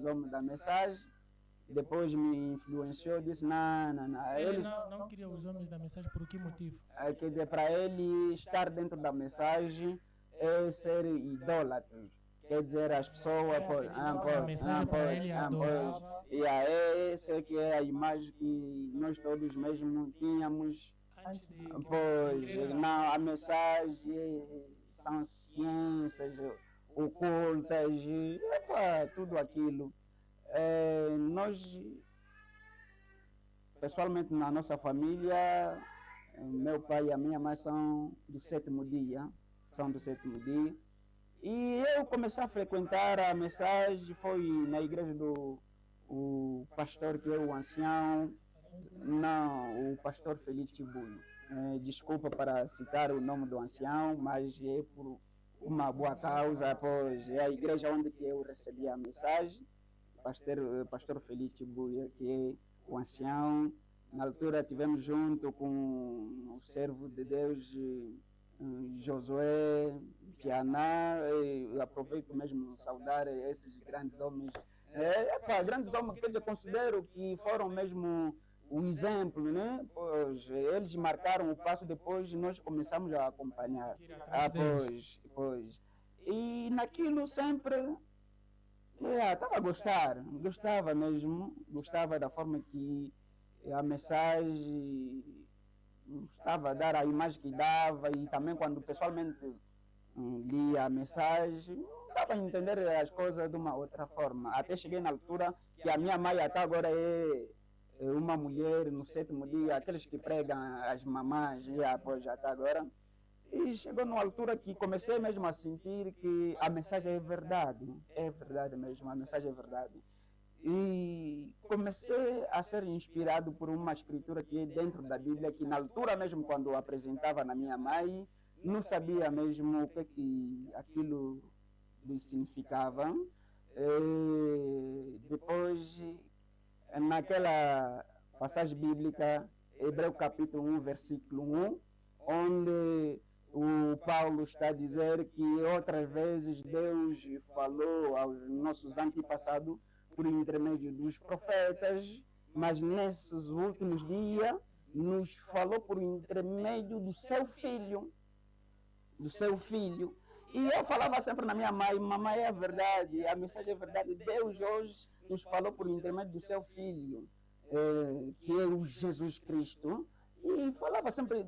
grandes homens da mensagem. Depois me influenciou, disse, não. Ele não queria os homens da mensagem por que motivo? Quer dizer, para ele estar dentro da mensagem é ser idólatra. Quer dizer, as pessoas... A mensagem para ele é adorável. E aí, essa que é a imagem que nós todos mesmo tínhamos. Antes de Pois, não, a mensagem são ciências ocultas, tudo aquilo. Nós, pessoalmente na nossa família, meu pai e a minha mãe são do sétimo dia. E eu comecei a frequentar a mensagem, foi na igreja do o pastor que é o ancião, não, o pastor Feliz Tibuio. Desculpa para citar o nome do ancião, mas é por uma boa causa, pois é a igreja onde que eu recebi a mensagem, pastor Feliz Tibuio, que é o ancião. Na altura tivemos junto com o servo de Deus, Josué, Pianá, eu aproveito mesmo saudar esses grandes homens. Grandes homens que eu considero que foram mesmo um exemplo, né? Pois eles marcaram o passo, depois nós começamos a acompanhar. Pois. E naquilo sempre estava a gostava mesmo, gostava da forma que a mensagem estava a dar, a imagem que dava, e também quando pessoalmente lia a mensagem, dava a entender as coisas de uma outra forma. Até cheguei na altura que a minha mãe até agora é uma mulher no sétimo dia, aqueles que pregam as mamães, e após até agora. E chegou numa altura que comecei mesmo a sentir que a mensagem é verdade mesmo, a mensagem é verdade. E comecei a ser inspirado por uma escritura que é dentro da Bíblia, que na altura mesmo quando eu apresentava na minha mãe, não sabia mesmo o que aquilo significava. Depois, naquela passagem bíblica, Hebreu capítulo 1, versículo 1, onde o Paulo está a dizer que outras vezes Deus falou aos nossos antepassados por intermédio dos profetas, mas nesses últimos dias nos falou por intermédio do seu filho. E eu falava sempre na minha mãe, mamãe, é verdade, a mensagem é verdade, Deus hoje nos falou por intermédio do seu filho, que é o Jesus Cristo, e falava sempre,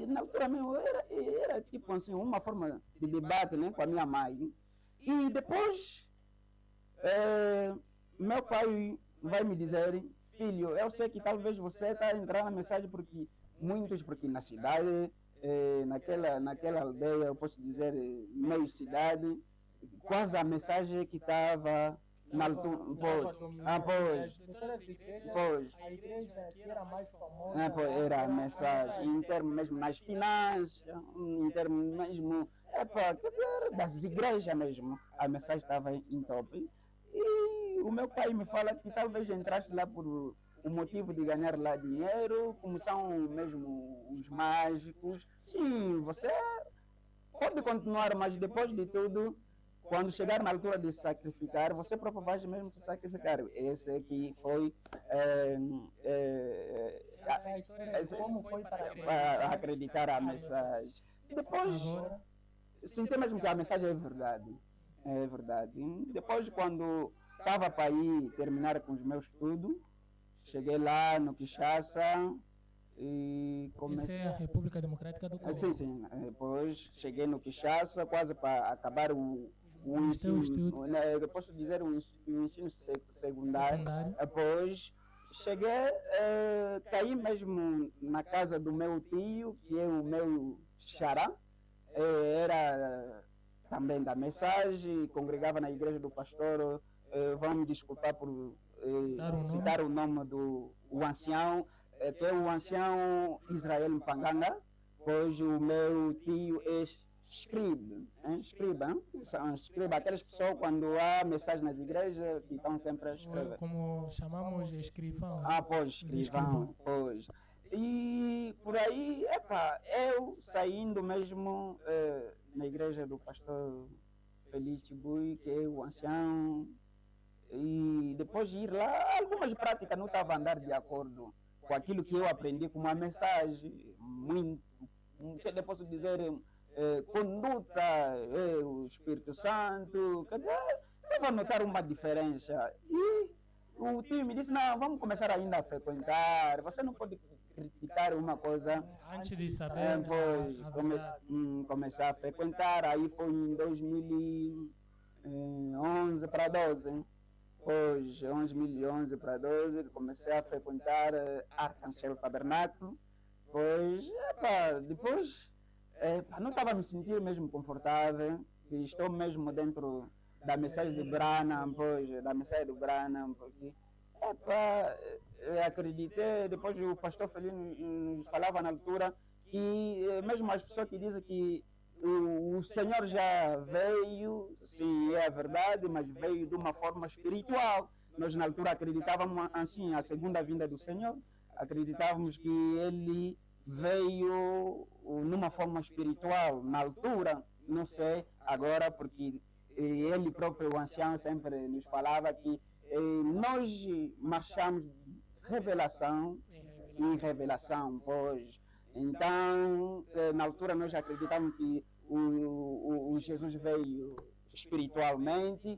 na altura mesmo, era tipo assim, uma forma de debate, né, com a minha mãe. E depois, meu pai vai me dizer, filho, eu sei que talvez você está entrando na mensagem porque na cidade, naquela aldeia, eu posso dizer, meio cidade, quase a mensagem que estava na altura. Pois. A igreja que era mais famosa Era a mensagem, em termos mesmo nas finanças, em termos mesmo das igrejas mesmo, a mensagem estava em top. E o meu pai me fala que talvez entraste lá por o motivo de ganhar lá dinheiro, como são mesmo os mágicos. Sim, você pode continuar, mas depois de tudo, quando chegar na altura de sacrificar, você próprio vai mesmo se sacrificar. Esse aqui foi a história de como foi para acreditar a mensagem. Depois, senti mesmo que a mensagem é verdade. É verdade. Depois, quando estava para ir terminar com os meus estudos, cheguei lá no Kinshasa e comecei... Isso é a República Democrática do Congo? Sim. Depois cheguei no Kinshasa, quase para acabar o ensino, eu posso dizer o ensino secundário. Depois cheguei, caí mesmo na casa do meu tio, que é o meu xará, era também da mensagem, congregava na igreja do pastor. Vão me desculpar por citar o nome do ancião, que é o ancião Israel Mpanganga, pois o meu tio é escriba, aquelas pessoas quando há mensagem nas igrejas que estão sempre a escrever. Como chamamos escrivão. Pois, escrivão, pois. E por aí, eu saindo mesmo na igreja do pastor Feliz Tibuio, que é o ancião, depois de ir lá, algumas práticas não estavam a andar de acordo com aquilo que eu aprendi como uma mensagem, muito, que eu posso dizer, conduta, o Espírito Santo, quer dizer, estava a notar uma diferença. E o tio me disse, não, vamos começar ainda a frequentar, você não pode criticar uma coisa. Antes de saber Pois, a verdade. começar a frequentar, aí foi em 2011 para 12. Pois, 2011 para 12, comecei a frequentar Arcangel Tabernáculo. Pois, depois, não estava me sentindo mesmo confortável, e estou mesmo dentro da mensagem de Branham, pois, da mensagem do Branham, porque, acreditei, depois o pastor Felino nos falava na altura, que mesmo as pessoas que dizem que o Senhor já veio, sim, é a verdade, mas veio de uma forma espiritual. Nós na altura acreditávamos assim, a segunda vinda do Senhor, acreditávamos que Ele veio numa forma espiritual, na altura, não sei agora, porque ele próprio, o ancião, sempre nos falava que nós marchamos revelação em revelação, pois. Então, na altura nós acreditamos que o Jesus veio espiritualmente,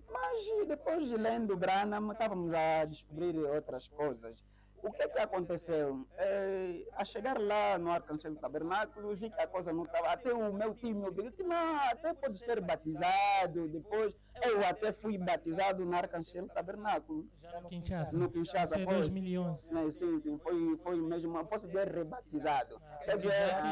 mas depois de lendo Branham, estávamos a descobrir outras coisas. O que aconteceu? A chegar lá no Arcangel Tabernáculo, vi que a coisa não estava. Até o meu tio me obrigou, não, até pode ser batizado. Depois, eu até fui batizado no Arcangel Tabernáculo. Já no Kinshasa. No Kinshasa, Isso é 2011. Sim, foi mesmo, posso dizer, rebatizado. Já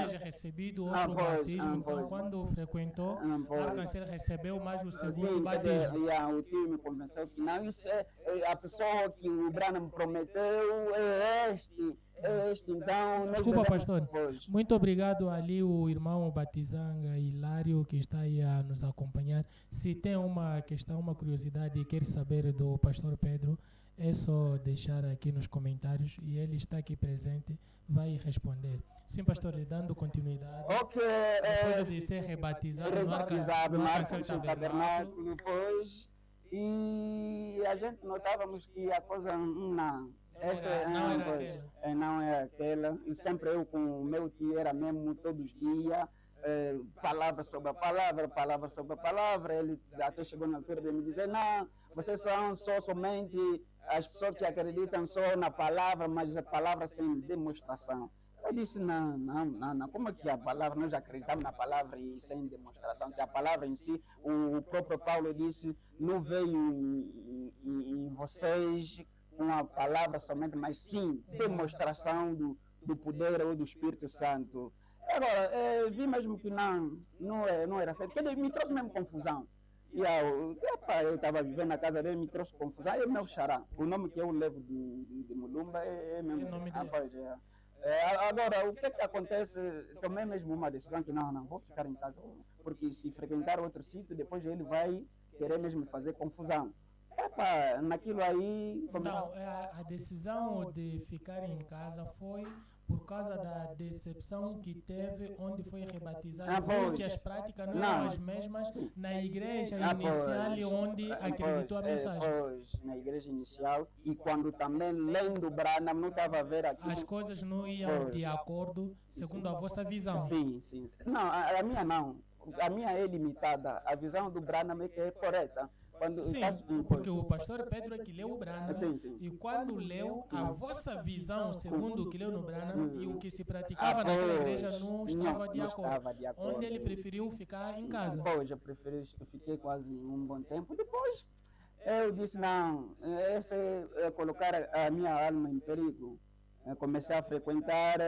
tinha recebido outro batismo, então quando frequentou, o Arcangel recebeu mais o segundo batismo. O tio me convenceu que não, isso é a pessoa que o Branham prometeu, é este, então... Desculpa, pastor. Muito obrigado ali o irmão Batizanga Hilário que está aí a nos acompanhar. Se tem uma questão, uma curiosidade e quer saber do pastor Pedro, é só deixar aqui nos comentários e ele está aqui presente, vai responder. Sim, pastor, dando continuidade. Depois de ser rebatizado no Arcangel Tabernáculo, depois, e a gente notávamos que a coisa não é aquela. E sempre eu com o meu tio era mesmo todos os dias, palavra sobre a palavra, palavra sobre a palavra. Ele até chegou na altura de me dizer, não, vocês são somente as pessoas que acreditam só na palavra, mas a palavra sem demonstração. Eu disse, não, como é que a palavra, nós acreditamos na palavra e sem demonstração? Se a palavra em si, o próprio Paulo disse, não veio em vocês com a palavra somente, mas sim demonstração do poder ou do Espírito Santo. Agora, vi mesmo que não era certo, porque me trouxe mesmo confusão. E eu estava vivendo na casa dele, me trouxe confusão, é meu xará. O nome que eu levo de Mulumba é meu nome dele. Agora, o que acontece? Tomei mesmo uma decisão que não, vou ficar em casa, porque se frequentar outro sítio, depois ele vai querer mesmo fazer confusão. Naquilo aí... Então, a decisão de ficar em casa foi por causa da decepção que teve onde foi rebatizado, porque as práticas não eram as mesmas na igreja inicial onde acreditou a mensagem. Na igreja inicial, e quando também lendo Branham não estava a ver aquilo. As coisas não iam de acordo segundo a vossa visão. Sim. Não, a minha não. A minha é limitada. A visão do Branham é que é correta. Porque o pastor Pedro é que leu o Branham, e quando leu, a vossa visão, segundo o que leu no Branham, e o que se praticava naquela igreja não estava de acordo. Onde ele preferiu ficar em casa. Depois eu fiquei quase um bom tempo. Depois eu disse, não, esse é colocar a minha alma em perigo. Eu comecei a frequentar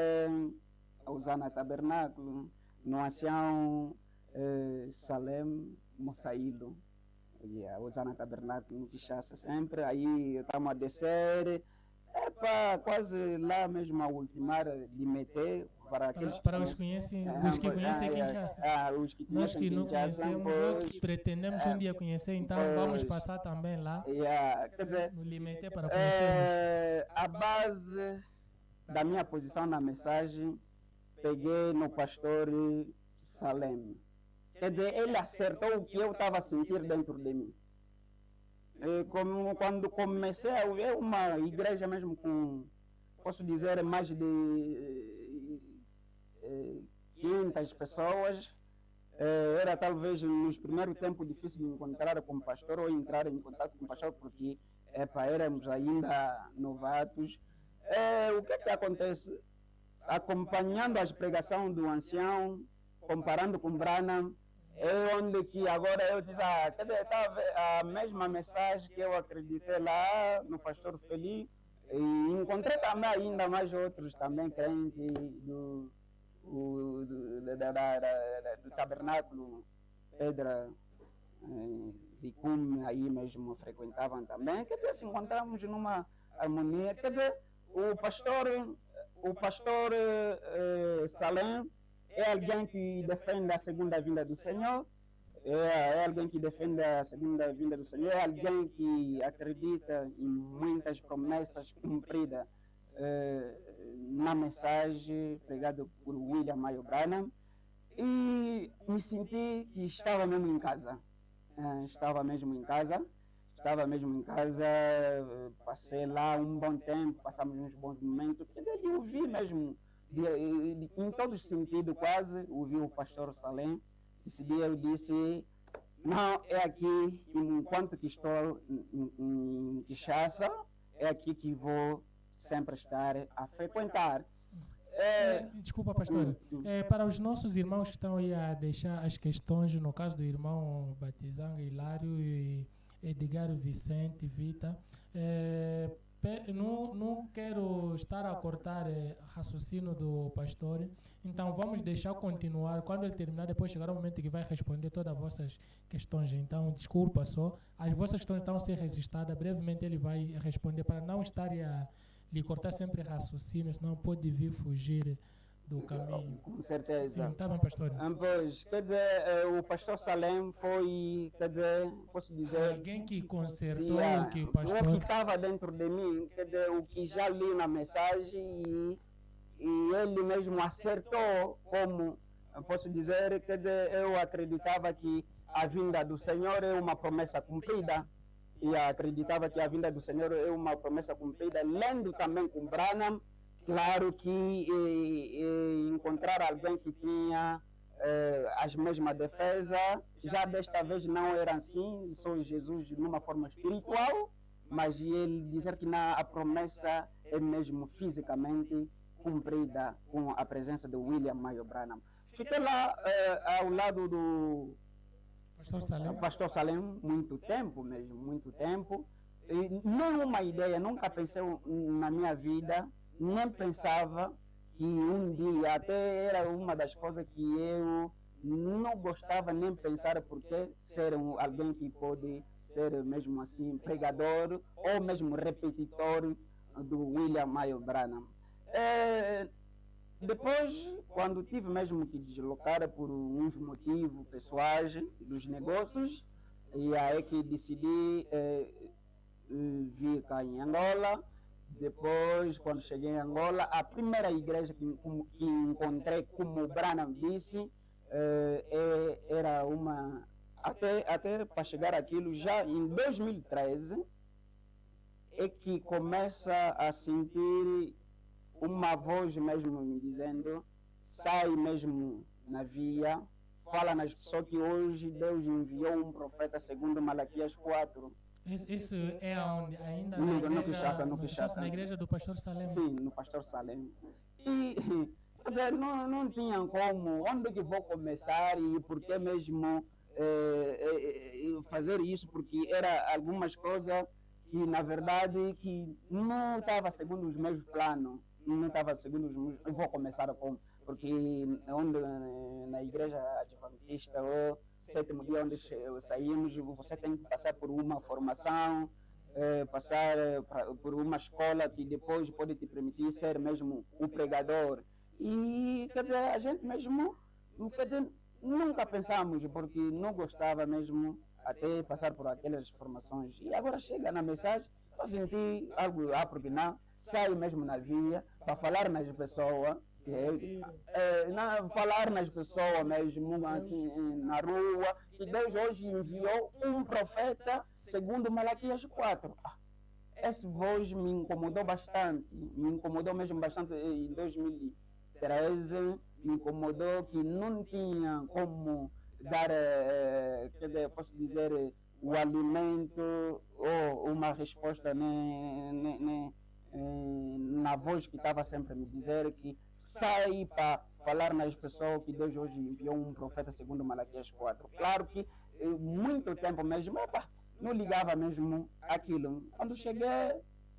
a Osana Tabernáculo, no ancião Salem Moçaído. A Osana Tabernáculo no Kinshasa sempre, aí estamos a descer, quase lá mesmo a ultimar de meter para aqueles para os que conhecem Kinshasa. Nós que não conhecemos, pretendemos um dia conhecer, então vamos passar também lá, quer dizer, no limite para conhecermos. A base da minha posição na mensagem, peguei no pastor Salem. Quer dizer, ele acertou o que eu estava a sentir dentro de mim. Quando comecei a ver uma igreja mesmo com, posso dizer, mais de 500 pessoas, era talvez nos primeiros tempos difícil de encontrar com o pastor ou entrar em contato com o pastor, porque éramos ainda novatos. O que acontece? Acompanhando as pregações do ancião, comparando com Branham, é onde que agora eu disse, a mesma mensagem que eu acreditei lá no pastor Felipe, e encontrei também ainda mais outros também crentes do tabernáculo Pedra de Cume, aí mesmo frequentavam também, quer dizer, se encontramos numa harmonia, quer dizer, o pastor Salem é alguém que defende a segunda vinda do Senhor, é alguém que defende a segunda vinda do Senhor, é alguém que acredita em muitas promessas cumpridas na mensagem pregada por William Mayo Branham, e me senti que estava mesmo em casa. Estava mesmo em casa, passei lá um bom tempo, passamos uns bons momentos, e eu vi mesmo, em todo sentido quase, ouvi o pastor Salem. Esse dia eu disse, não, é aqui, enquanto que estou em Kinshasa, é aqui que vou sempre estar a frequentar. Desculpa, pastor. Para os nossos irmãos que estão aí a deixar as questões, no caso do irmão Batizanga Hilário e Edgar Vicente Vita, não quero estar a cortar raciocínio do pastor, então vamos deixar continuar. Quando ele terminar, depois chegará o momento que vai responder todas as vossas questões. Então, desculpa só, as vossas questões estão a ser registradas, brevemente ele vai responder, para não estar a lhe cortar sempre raciocínio, senão pode vir fugir do caminho. Com certeza. Sim, está bem, pastor. Pois, quer dizer, o pastor Salem foi, quer dizer, posso dizer... Alguém que consertou o que o pastor... O que estava dentro de mim, quer dizer, o que já li na mensagem, e ele mesmo acertou, como posso dizer, quer dizer, eu acreditava que a vinda do Senhor é uma promessa cumprida, e acreditava que a vinda do Senhor é uma promessa cumprida, lendo também com Branham, claro que encontrar alguém que tinha as mesmas defesas, já desta vez não era assim, só Jesus numa forma espiritual, mas ele dizer que a promessa é mesmo fisicamente cumprida com a presença de William Mayo Branham. Fiquei lá ao lado do pastor Salem muito tempo mesmo, muito tempo. E nenhuma ideia, nunca pensei na minha vida, nem pensava que um dia, até era uma das coisas que eu não gostava nem pensar, porque ser alguém que pode ser mesmo assim pregador ou mesmo repetitor do William Mayo Branham. Depois, quando tive mesmo que deslocar por uns motivos pessoais dos negócios, e aí que decidi vir cá em Angola. Depois, quando cheguei em Angola, a primeira igreja que encontrei, como o Branham disse, era uma... Até para chegar àquilo, já em 2013, é que começa a sentir uma voz mesmo me dizendo, sai mesmo na via, fala nas pessoas que hoje Deus enviou um profeta segundo Malaquias 4. Isso é onde? Ainda no Kinshasa, na igreja do pastor Salem? Sim, no pastor Salem. E não tinha como, onde que vou começar e por que mesmo fazer isso, porque era algumas coisas que na verdade que não estava segundo os meus planos. Não estava segundo os meus... Eu vou começar como? Porque onde, na igreja adventista, o sétimo dia onde saímos, você tem que passar por uma formação, passar por uma escola que depois pode te permitir ser mesmo o pregador. E, quer dizer, a gente mesmo, quer dizer, nunca pensamos, porque não gostava mesmo até passar por aquelas formações. E agora chega na mensagem, eu senti algo, porque não, saio mesmo na via para falar nas pessoas, falar nas pessoas mesmo, assim, na rua, que Deus hoje enviou um profeta segundo Malaquias 4. Essa voz me incomodou bastante, me incomodou mesmo bastante em 2013, me incomodou que não tinha como dar, quer dizer, posso dizer, o alimento ou uma resposta na voz que estava sempre a me dizer que sai para falar nas pessoas que Deus hoje enviou um profeta segundo Malaquias 4. Claro que muito tempo mesmo, não ligava mesmo aquilo. Quando cheguei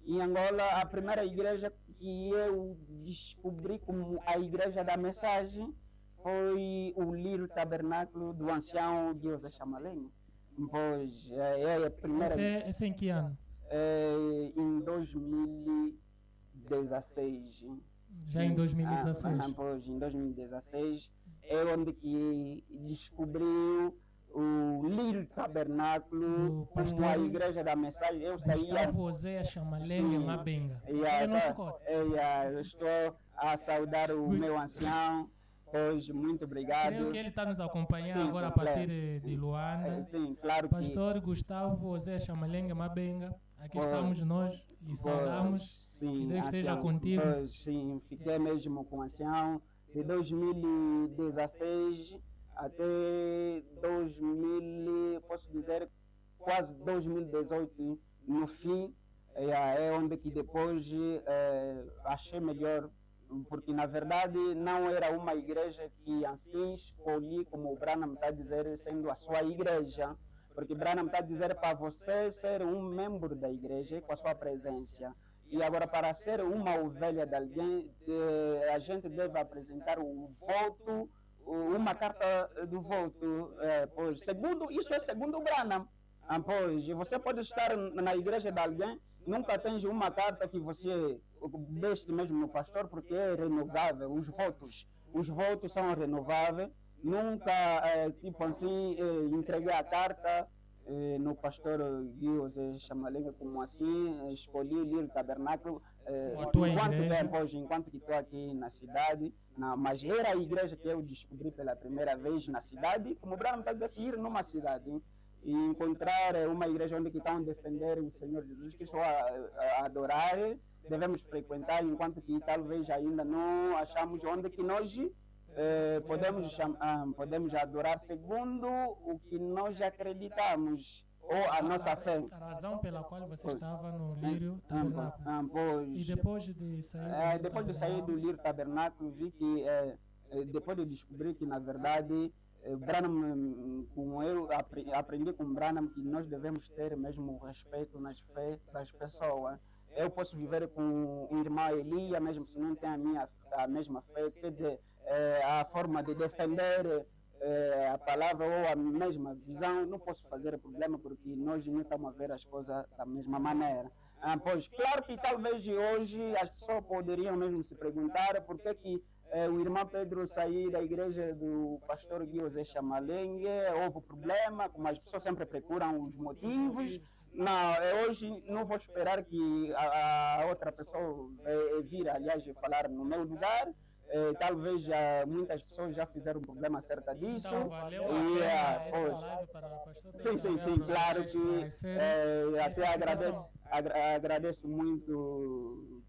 em Angola, a primeira igreja que eu descobri como a igreja da mensagem foi o Lírio Tabernáculo do ancião José Chamalengo. Pois é a primeira. Esse é em que ano? Em 2016. Já em 2016? Pois, em 2016 é onde que descobriu o Lírio Tabernáculo como a igreja da mensagem. Eu saía. José Chamalengo Mabenga. Eu estou a saudar o meu ancião. Pois, muito obrigado. Creio que ele está nos acompanhando agora a partir de Luanda. Sim, claro. Pastor Gustavo José Chamalenga Mabenga, aqui estamos nós e saudamos. Sim, que Deus esteja ancião, contigo. Pois, sim, fiquei mesmo com o ancião de 2016 até 2000, posso dizer, quase 2018 no fim. É onde que depois achei melhor, porque na verdade não era uma igreja que assim escolhi, como o Branham está a dizer, sendo a sua igreja, porque Branham está a dizer para você ser um membro da igreja com a sua presença. E agora, para ser uma ovelha de alguém, a gente deve apresentar o voto, uma carta do voto. Pois, isso é segundo o Branham. Pois, você pode estar na igreja de alguém, nunca tens uma carta que você deixe mesmo no pastor, porque é renovável, os votos são renováveis. Nunca, tipo assim, entreguei a carta no pastor José Chamalenga, como assim, escolhi o Lírio Tabernáculo enquanto que estou aqui na cidade, mas era a igreja que eu descobri pela primeira vez na cidade, como o Branham está dizendo, ir numa cidade e encontrar uma igreja onde estão a defender o Senhor Jesus Cristo, a adorar, devemos frequentar, enquanto que talvez ainda não achamos onde que nós podemos adorar segundo o que nós acreditamos, ou a nossa fé. A razão pela qual você estava no Lírio Tabernáculo. E depois de sair do Lírio Tabernáculo, vi que depois de descobrir que na verdade Branham, como eu aprendi com Branham, que nós devemos ter mesmo respeito nas fé das pessoas. Eu posso viver com o irmão Elia, mesmo se não tem a mesma fé, a forma de defender a palavra ou a mesma visão, não posso fazer problema, porque nós não estamos a ver as coisas da mesma maneira. Pois, claro que talvez hoje as pessoas poderiam mesmo se perguntar por que o irmão Pedro saiu da igreja do pastor José Chamalengue, houve problema, como as pessoas sempre procuram os motivos. Não, hoje não vou esperar que a outra pessoa vir, aliás, falar no meu lugar. Talvez muitas pessoas já fizeram problema acerca disso. Então, valeu live para a pastora. Sim, claro que até agradeço muito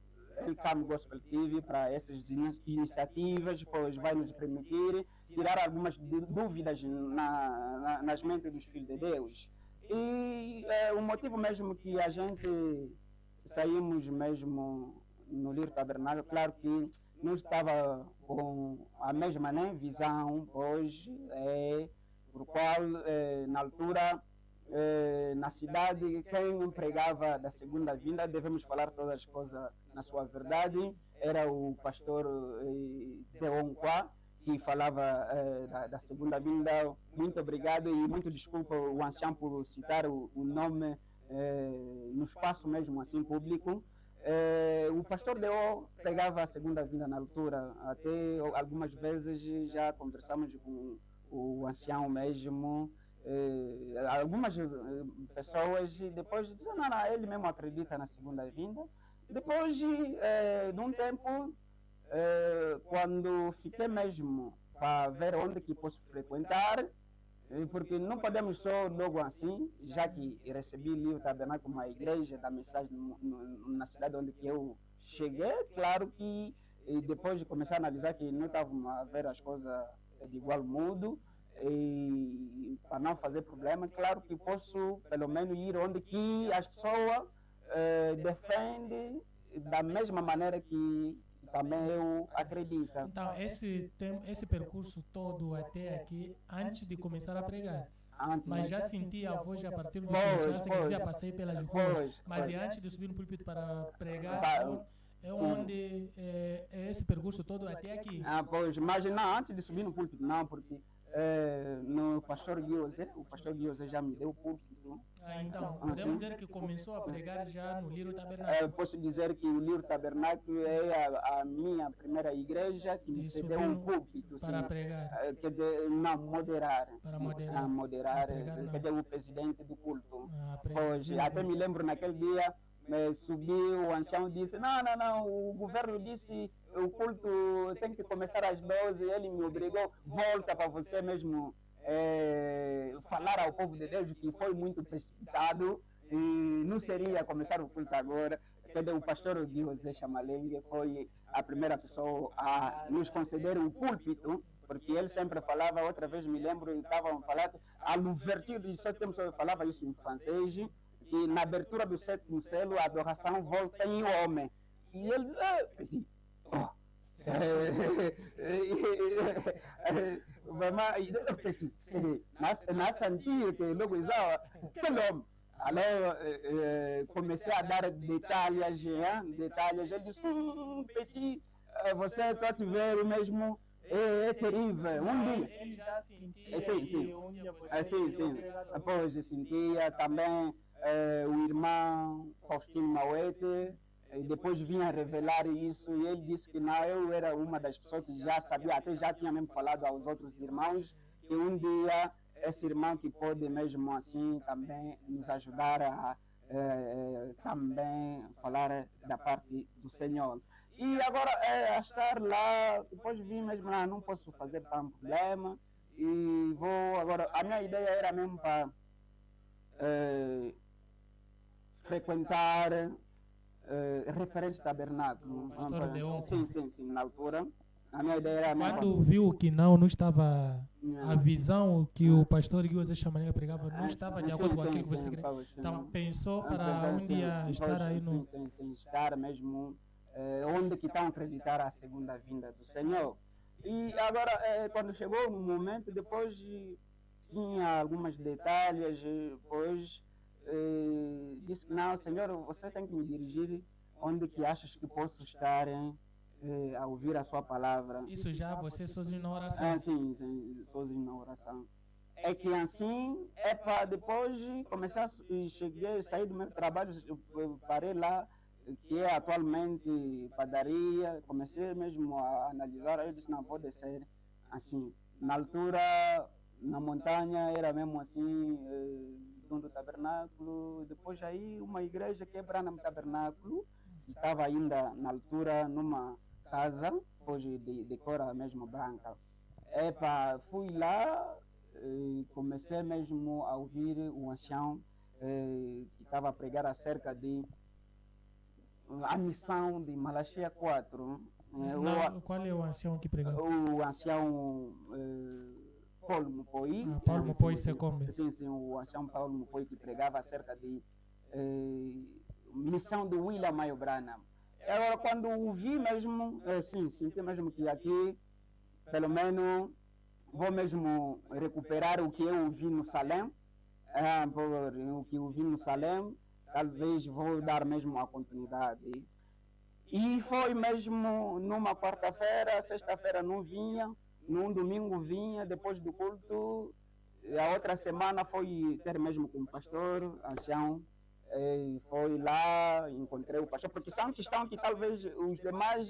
o Cam Gospel TV para essas iniciativas, pois vai nos permitir tirar algumas dúvidas nas mentes dos filhos de Deus. E o motivo mesmo que a gente saímos mesmo no Lírio Tabernáculo, claro que não estava com a mesma visão hoje, por qual na altura na cidade quem pregava da segunda vinda, devemos falar todas as coisas na sua verdade, era o pastor Deonquá, que falava da segunda vinda. Muito obrigado e muito desculpa o ancião por citar o nome no espaço mesmo assim público. O pastor Deo pregava a segunda vinda na altura, até algumas vezes já conversamos com o ancião mesmo. Algumas pessoas depois dizem, não, ele mesmo acredita na segunda vinda. Depois de um tempo, quando fiquei mesmo para ver onde que posso frequentar, Porque não podemos só logo assim, já que recebi o livro Tabernáculo, uma igreja da mensagem na cidade onde que eu cheguei, claro que depois de começar a analisar que não estavam a ver as coisas de igual modo, e para não fazer problema, claro que posso pelo menos ir onde que as pessoas defendem da mesma maneira que também eu acredito. Então, esse percurso todo até aqui, antes de começar a pregar. Mas já senti a voz a partir do Kinshasa, que dizia, passei pelas ruas. Mas antes de subir no púlpito para pregar, é onde é esse percurso todo até aqui. Pois, mas não, antes de subir no púlpito, não, porque no pastor Guiosé, o pastor Guiosé já me deu o púlpito. Então, podemos dizer que começou a pregar já no Lírio Tabernáculo. Posso dizer que o Lírio Tabernáculo é a minha primeira igreja que me cedeu um púlpito. Para pregar. Não, moderar. Para moderar. Moderar, que é o presidente do culto. Pois, até me lembro naquele dia, subiu, o ancião disse, não, o governo disse o culto tem que começar às 12, ele me obrigou, volta para você mesmo falar ao povo de Deus que foi muito precipitado e não seria começar o culto agora. O pastor José Chamalengue foi a primeira pessoa a nos conceder um púlpito, porque ele sempre falava, outra vez me lembro, estavam falando, a l'ouverture do sétimo selo, falava isso em francês, que na abertura do sétimo selo a adoração volta em homem. E ele diz, petit, na sentir que logo usava aquele homem. Alors, comecei a dar detalhes, ele disse, petit, você está te ver mesmo, é terrível, dia. Ele já sentia sim. Depois sentia também o irmão Faustino Mauete, depois vinha revelar isso, e ele disse que não, eu era uma das pessoas que já sabia, até já tinha mesmo falado aos outros irmãos, que um dia esse irmão que pode mesmo assim também nos ajudar a também falar da parte do Senhor. E agora, a estar lá, depois vim mesmo lá, não posso fazer tanto problema, e vou agora, a minha ideia era mesmo para frequentar referente tabernáculo. Sim, na altura. A minha ideia era quando viu que não estava a visão que o pastor Guilherme Chamalenga pregava não estava de acordo com aquilo que você queria. Então pensou para um dia estar aí no... Sim, estar mesmo onde que estão a acreditar a segunda vinda do Senhor. E agora, quando chegou o momento, depois tinha alguns detalhes, depois disse que não, Senhor, você tem que me dirigir onde que achas que posso estar a ouvir a sua palavra. Isso já você sozinho na oração? Sim, sozinho na oração. É que assim, para depois começar, cheguei, sair do meu trabalho, eu parei lá, que é atualmente padaria, comecei mesmo a analisar, eu disse, não, vou descer assim. Na altura, na montanha, era mesmo assim, do tabernáculo, depois aí uma igreja que é Branham Tabernáculo, estava ainda na altura numa casa, hoje de cor mesmo branca. Fui lá, comecei mesmo a ouvir um ancião que estava a pregar acerca de a missão de Malaquia 4. Qual é o ancião que pregava? O ancião Paulo Mupoi. Paulo Mupoi Secombe. Sim, o ancião Paulo Mupoi que pregava acerca de missão de William Mayo Branham. Agora, quando ouvi mesmo, senti mesmo que aqui, pelo menos, vou mesmo recuperar o que eu ouvi no Salem, o que eu ouvi no Salem, talvez vou dar mesmo a continuidade. E foi mesmo numa quarta-feira, sexta-feira não vinha, num domingo vinha, depois do culto, a outra semana foi ter mesmo com o pastor, ancião, foi lá, encontrei o pastor, porque são questões que talvez os demais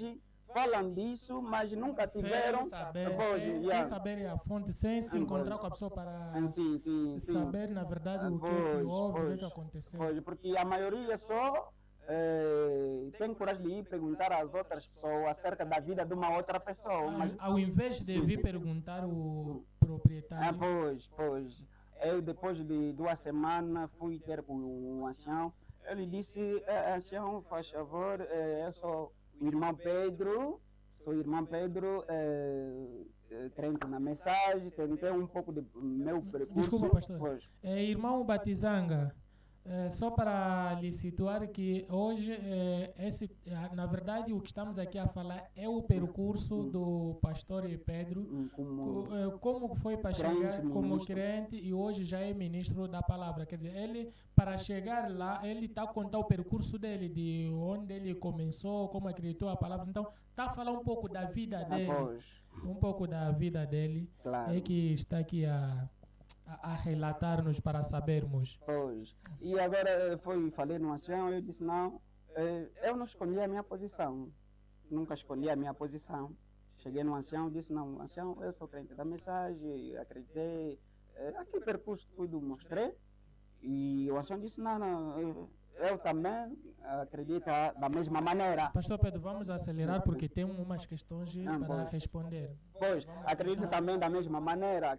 falam disso, mas nunca tiveram. Sem saber a fonte, sem se encontrar com a pessoa para saber, na verdade, o que houve, o que aconteceu. Porque a maioria só tem coragem de ir perguntar às outras pessoas acerca da vida de uma outra pessoa. Mas, Ao invés de sim, vir sim. perguntar o proprietário. Pois. Eu, depois de 2 semanas, fui ter com um ancião. Ele disse, ancião, faz favor, eu sou o irmão Pedro, crente na mensagem, tentei um pouco de meu percurso. Desculpa, pastor. Pois. Irmão Batizanga, só para lhe situar que hoje, na verdade, o que estamos aqui a falar é o percurso do pastor Pedro, como foi para chegar como crente e hoje já é ministro da palavra. Quer dizer, ele, para chegar lá, ele está a contar o percurso dele, de onde ele começou, como acreditou a palavra. Então, está a falar um pouco da vida dele. Um pouco da vida dele. Claro. É que está aqui a relatar-nos para sabermos. Pois. E agora falei no ancião, eu disse, não, eu não escolhi a minha posição. Nunca escolhi a minha posição. Cheguei no ancião, disse, não, ancião, eu sou crente da mensagem, acreditei. Aquele percurso tudo mostrei. E o ancião disse, não, eu também acredito da mesma maneira. Pastor Pedro, vamos acelerar porque tem umas questões para responder. Pois, acredito também da mesma maneira,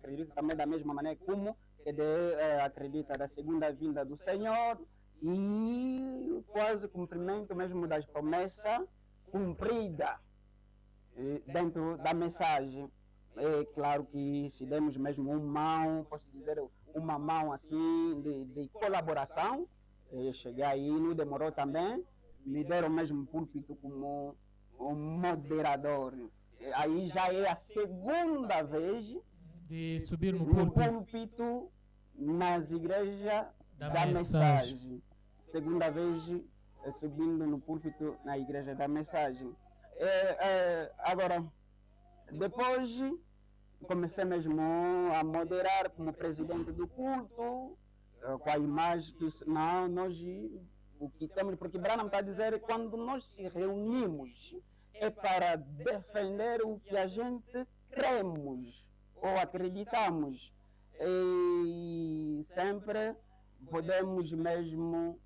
como acredita da segunda vinda do Senhor e quase cumprimento mesmo das promessas cumpridas dentro da mensagem. É claro que se demos mesmo posso dizer, uma mão assim de colaboração, cheguei aí, não demorou também, me deram mesmo púlpito como um moderador. Aí já é a segunda vez de subir no púlpito nas igrejas da mensagem. Segunda vez subindo no púlpito na igreja da mensagem. Agora, depois comecei mesmo a moderar como presidente do culto, com a imagem que não, nós o que temos, porque Branham está a dizer, quando nós se reunimos é para defender o que a gente cremos ou acreditamos. E sempre podemos mesmo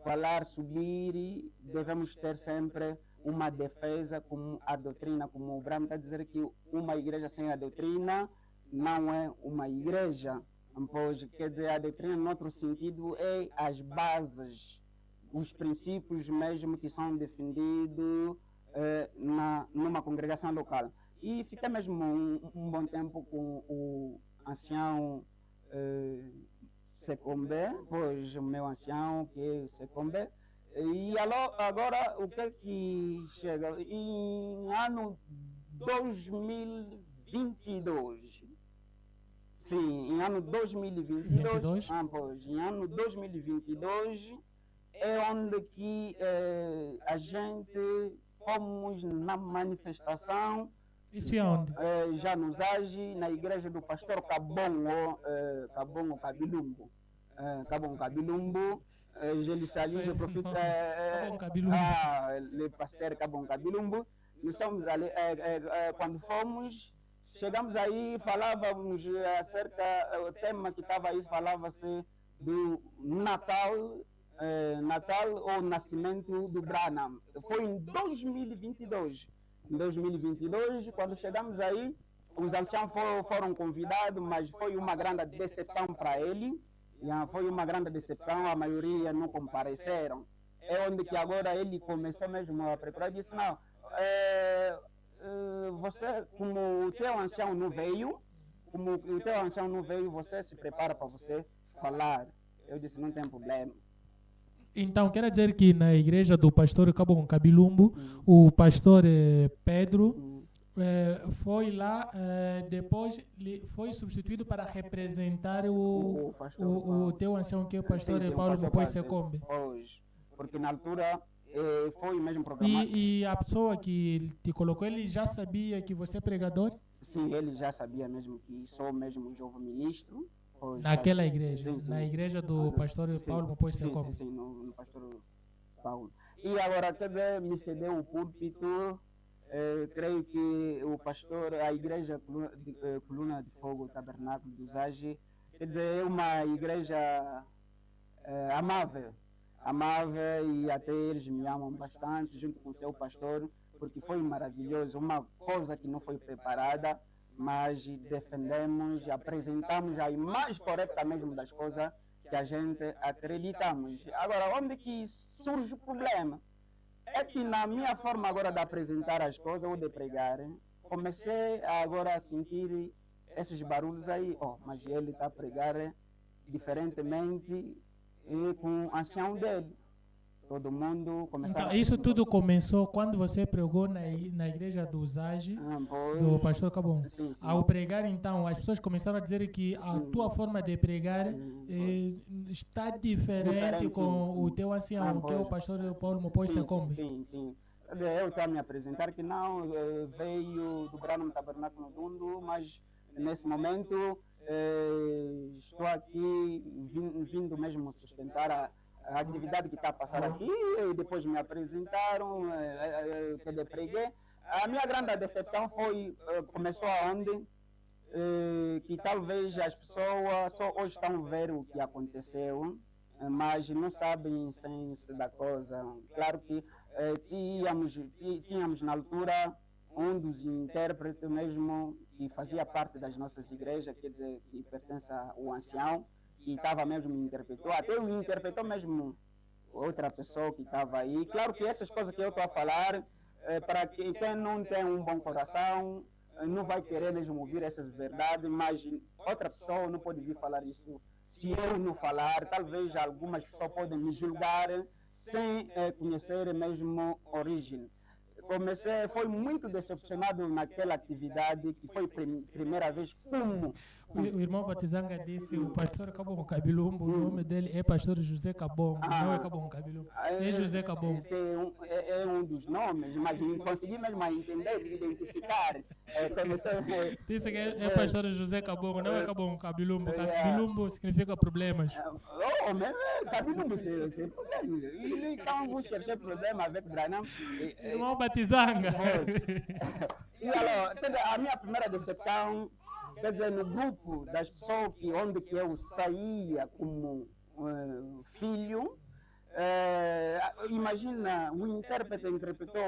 falar, subir e devemos ter sempre uma defesa como a doutrina, como o Branham está a dizer que uma igreja sem a doutrina não é uma igreja. Pois, quer dizer, a doutrina, em outro sentido, é as bases, os princípios mesmo que são defendidos numa congregação local. E fiquei mesmo um bom tempo com o ancião Secombe, pois o meu ancião que é Secombe. E agora, o que é que chega? Em ano 2022. Sim, em ano 2022, em ano 2022 é onde que a gente fomos na manifestação. Isso é onde? Já nos age na igreja do pastor Cabongo Cabilumbo. Cabongo Cabilumbo, Gelichalins, o profeta o pastor Cabongo Cabilumbo. Nós somos ali, quando fomos, chegamos aí, falávamos acerca, o tema que estava aí, falava-se do Natal ou nascimento do Branham. Foi em 2022. Em 2022, quando chegamos aí, os anciãos foram convidados, mas foi uma grande decepção para ele. Foi uma grande decepção, a maioria não compareceram. É onde que agora ele começou mesmo a preparar e disse, não, você, como o teu ancião não veio, você se prepara para você falar. Eu disse, não tem problema. Então, quer dizer que na igreja do pastor Cabongo Cabilumbo, o pastor Pedro foi lá, depois foi substituído para representar o teu ancião, que é o pastor Paulo Mupoi Secombe. Pois, porque na altura foi mesmo programado. E a pessoa que te colocou, ele já sabia que você é pregador? Sim, ele já sabia mesmo que sou mesmo um jovem ministro. Naquela igreja, na igreja do pastor Paulo Mupoi Secombe. Sim, no pastor Paulo. E agora, quer dizer, me cedeu o púlpito. Creio que o pastor, a igreja Coluna de Fogo, Tabernáculo dos Age, quer dizer, é uma igreja amável. amável e até eles me amam bastante, junto com o seu pastor, porque foi maravilhoso, uma coisa que não foi preparada, mas defendemos, apresentamos a imagem correta mesmo das coisas que a gente acreditamos. Agora, onde que surge o problema? É que na minha forma agora de apresentar as coisas ou de pregar, comecei agora a sentir esses barulhos aí, mas ele está a pregar diferentemente e com o ancião dele. Todo mundo começava... Então, isso tudo começou quando você pregou na igreja do Zage, do pastor Cabon. Sim, sim. Ao pregar, então, as pessoas começaram a dizer que a tua forma de pregar está diferente com o teu ancião, que é o pastor Paulo Mopoi Secombe. Sim, sim. Eu estou a me apresentar que não, veio do Branham Tabernáculo no Dundo, mas nesse momento estou aqui vindo mesmo sustentar a atividade que está a passar aqui, e depois me apresentaram, que preguei. A minha grande decepção começou aonde? Que talvez as pessoas só hoje estão a ver o que aconteceu, mas não sabem o senso da coisa. Claro que tínhamos na altura um dos intérpretes mesmo que fazia parte das nossas igrejas, quer dizer, que pertence ao ancião, que estava mesmo interpretou, até o interpretou mesmo outra pessoa que estava aí. Claro que essas coisas que eu estou a falar, para quem não tem um bom coração, não vai querer mesmo ouvir essas verdades, mas outra pessoa não pode vir falar isso. Se eu não falar, talvez algumas pessoas podem me julgar sem conhecer mesmo a origem. Fui muito decepcionado naquela atividade, que foi a primeira vez como... O irmão Batizanga disse, o pastor Cabon Cabilumbo, o nome dele é pastor José Cabon, não é Cabon Cabilumbo, é José Cabon. Esse é um dos nomes, mas não consegui mesmo entender, identificar. Disse que é pastor José Cabon, não é Cabon Cabilumbo. Cabilumbo significa problemas. Cabilumbo, sem problema. E então vou chercher problema avec Branham. Irmão Batizanga. E a minha primeira decepção, quer dizer, no grupo das pessoas onde que eu saía como filho, imagina, um intérprete interpretou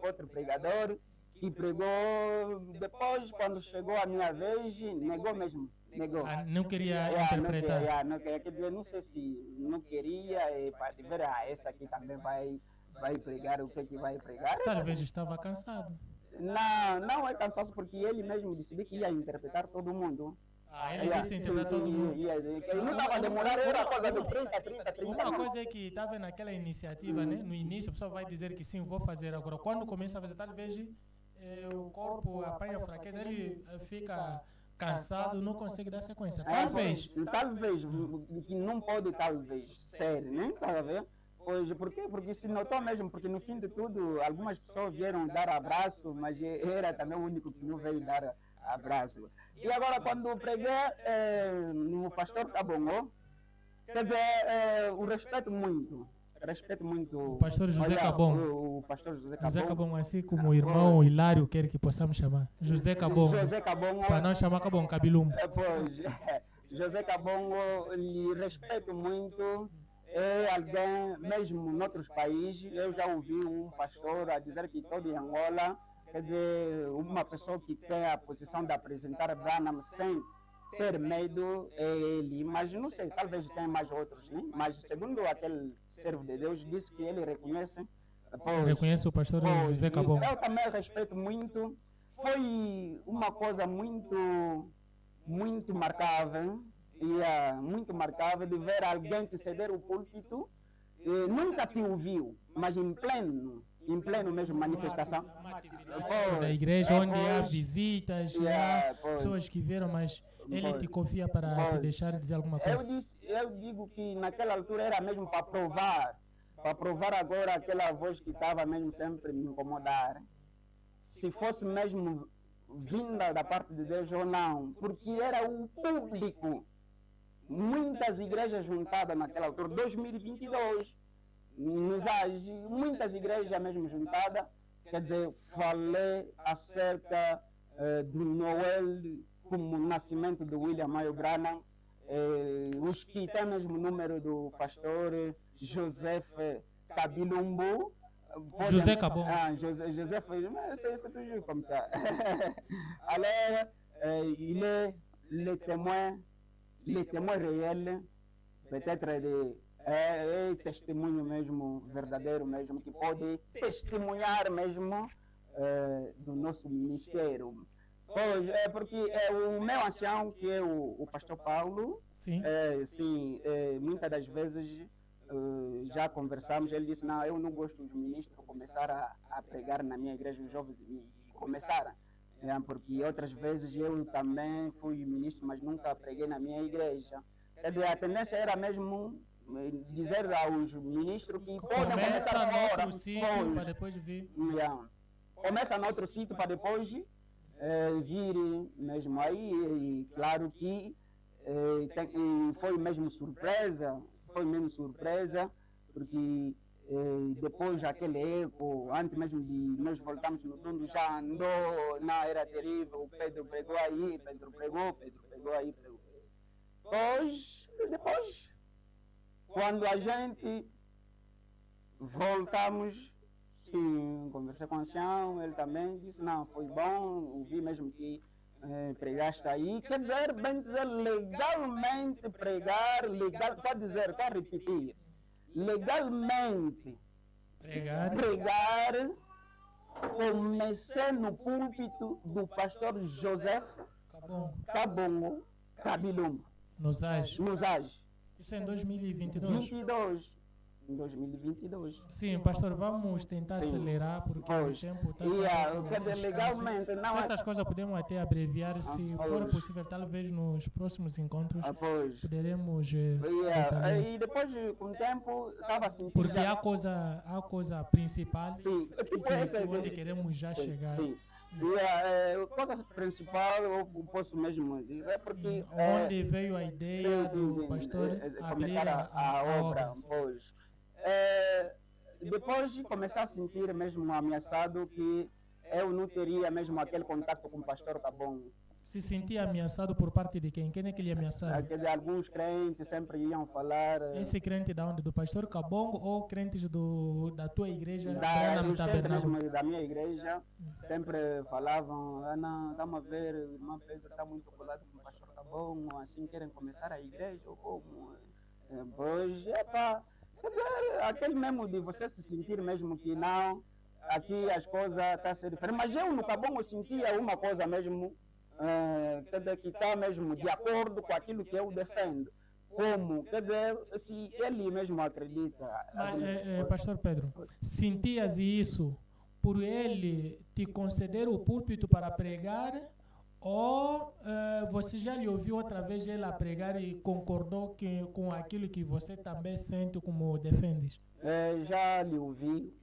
outro pregador, que pregou, depois, quando chegou a minha vez, negou mesmo. Negou. Não queria interpretar. Não queria, quer dizer, não sei se não queria, para ver, essa aqui também vai pregar, o que vai pregar. Talvez estava cansado. Não é cansaço, porque ele mesmo decidiu que ia interpretar todo mundo. Ele disse interpretar todo mundo. Não estava a demorar, era coisa de 30. Uma coisa é que estava naquela iniciativa, né? No início a pessoa vai dizer que sim, vou fazer. Agora, quando começa a fazer, talvez o corpo apanha fraqueza, ele fica cansado, não consegue dar sequência. Talvez, que não pode talvez ser, né? Tá vendo? Pois, por quê? Porque se notou mesmo, porque no fim de tudo, algumas pessoas vieram dar abraço, mas era também o único que não veio dar abraço. E agora, quando preguei no pastor Cabongo, quer dizer, o respeito muito. O pastor José Cabon. O pastor José Cabon. José Cabon, assim como o irmão Hilário quer que possamos chamar. José Cabon. Para não chamar Cabon Cabilumbo. Pois, José Cabon, lhe respeito muito. É alguém, mesmo em outros países, eu já ouvi um pastor a dizer que todo em Angola, quer dizer, uma pessoa que tem a posição de apresentar Branham sem ter medo é ele, mas não sei, talvez tenha mais outros, né? Mas segundo aquele servo de Deus, disse que ele reconhece. Reconhece o pastor José Cabon. Eu também respeito muito. Foi uma coisa muito marcável. Muito marcável de ver alguém te ceder o púlpito, nunca te ouviu, mas em pleno mesmo manifestação. Da igreja onde há visitas, há pessoas que vieram, mas ele te confia para te deixar dizer alguma coisa. Eu digo que naquela altura era mesmo para provar agora aquela voz que estava mesmo sempre me incomodar. Se fosse mesmo vinda da parte de Deus ou não, porque era o público. Muitas igrejas juntadas naquela altura, 2022, muitas igrejas mesmo juntadas, quer dizer, falei acerca do Noel como nascimento de William Mayo Branham, os que têm mesmo número do pastor José Kabilumbu. José Cabongo. José foi, mais c'est toujours comme ça. Alors, il est le témoin réel, peut-être é testemunho mesmo, verdadeiro mesmo, que pode testemunhar mesmo do nosso ministério. Pois, porque o meu ancião, que é o pastor Paulo, Sim. Muitas das vezes já conversamos, ele disse, não, eu não gosto dos ministros começar a pregar na minha igreja, os jovens começaram. Porque outras vezes eu também fui ministro, mas nunca preguei na minha igreja. Quer dizer, a tendência era mesmo dizer aos ministros que podem começar no agora. outro sítio para depois vir. Começa no outro sítio para depois vir mesmo aí. E claro que foi mesmo surpresa, porque depois aquele eco, antes mesmo de nós voltarmos no mundo, já andou, não, era terrível, o Pedro pregou aí, Pedro pregou aí. Depois, quando a gente voltamos, sim, conversei com o ancião, ele também disse, não, foi bom, ouvi mesmo que pregaste aí. Quer dizer, bem dizer, legalmente pregar, estou a repetir, legalmente pregar, comecei no púlpito do pastor José Cabongo Kabilumbu. Nos Age. Isso é em 2022. Em 2022. Sim, pastor, vamos tentar acelerar porque o tempo está legalmente, não certas coisas podemos até abreviar, se for possível, talvez nos próximos encontros poderemos e depois com o tempo estava sentindo porque há coisa principal onde queremos já chegar. Sim. A coisa principal eu posso mesmo dizer porque onde veio a ideia do pastor começar a obra. Depois de começar a sentir mesmo ameaçado que eu não teria mesmo aquele contato com o pastor Cabongo. Se sentia ameaçado por parte de quem? Quem é que lhe ameaçava? Alguns crentes sempre iam falar. Esse crente da onde? Do pastor Cabongo ou crentes da tua igreja? Os crentes mesmo da minha igreja sempre falavam, não, estamos a ver, o irmão Pedro está muito colado com o pastor Cabongo, assim querem começar a igreja ou como? Pois, quer dizer, aquele mesmo de você se sentir mesmo que não, aqui as coisas estão a ser diferentes. Mas eu no Cabongo sentia uma coisa mesmo, que está mesmo de acordo com aquilo que eu defendo. Como? Quer dizer, se ele mesmo acredita. Mas, pastor Pedro, sentias isso por ele te conceder o púlpito para pregar? Ou você já lhe ouviu outra vez ele a pregar e concordou com aquilo que você também sente como defendes? Já lhe ouvi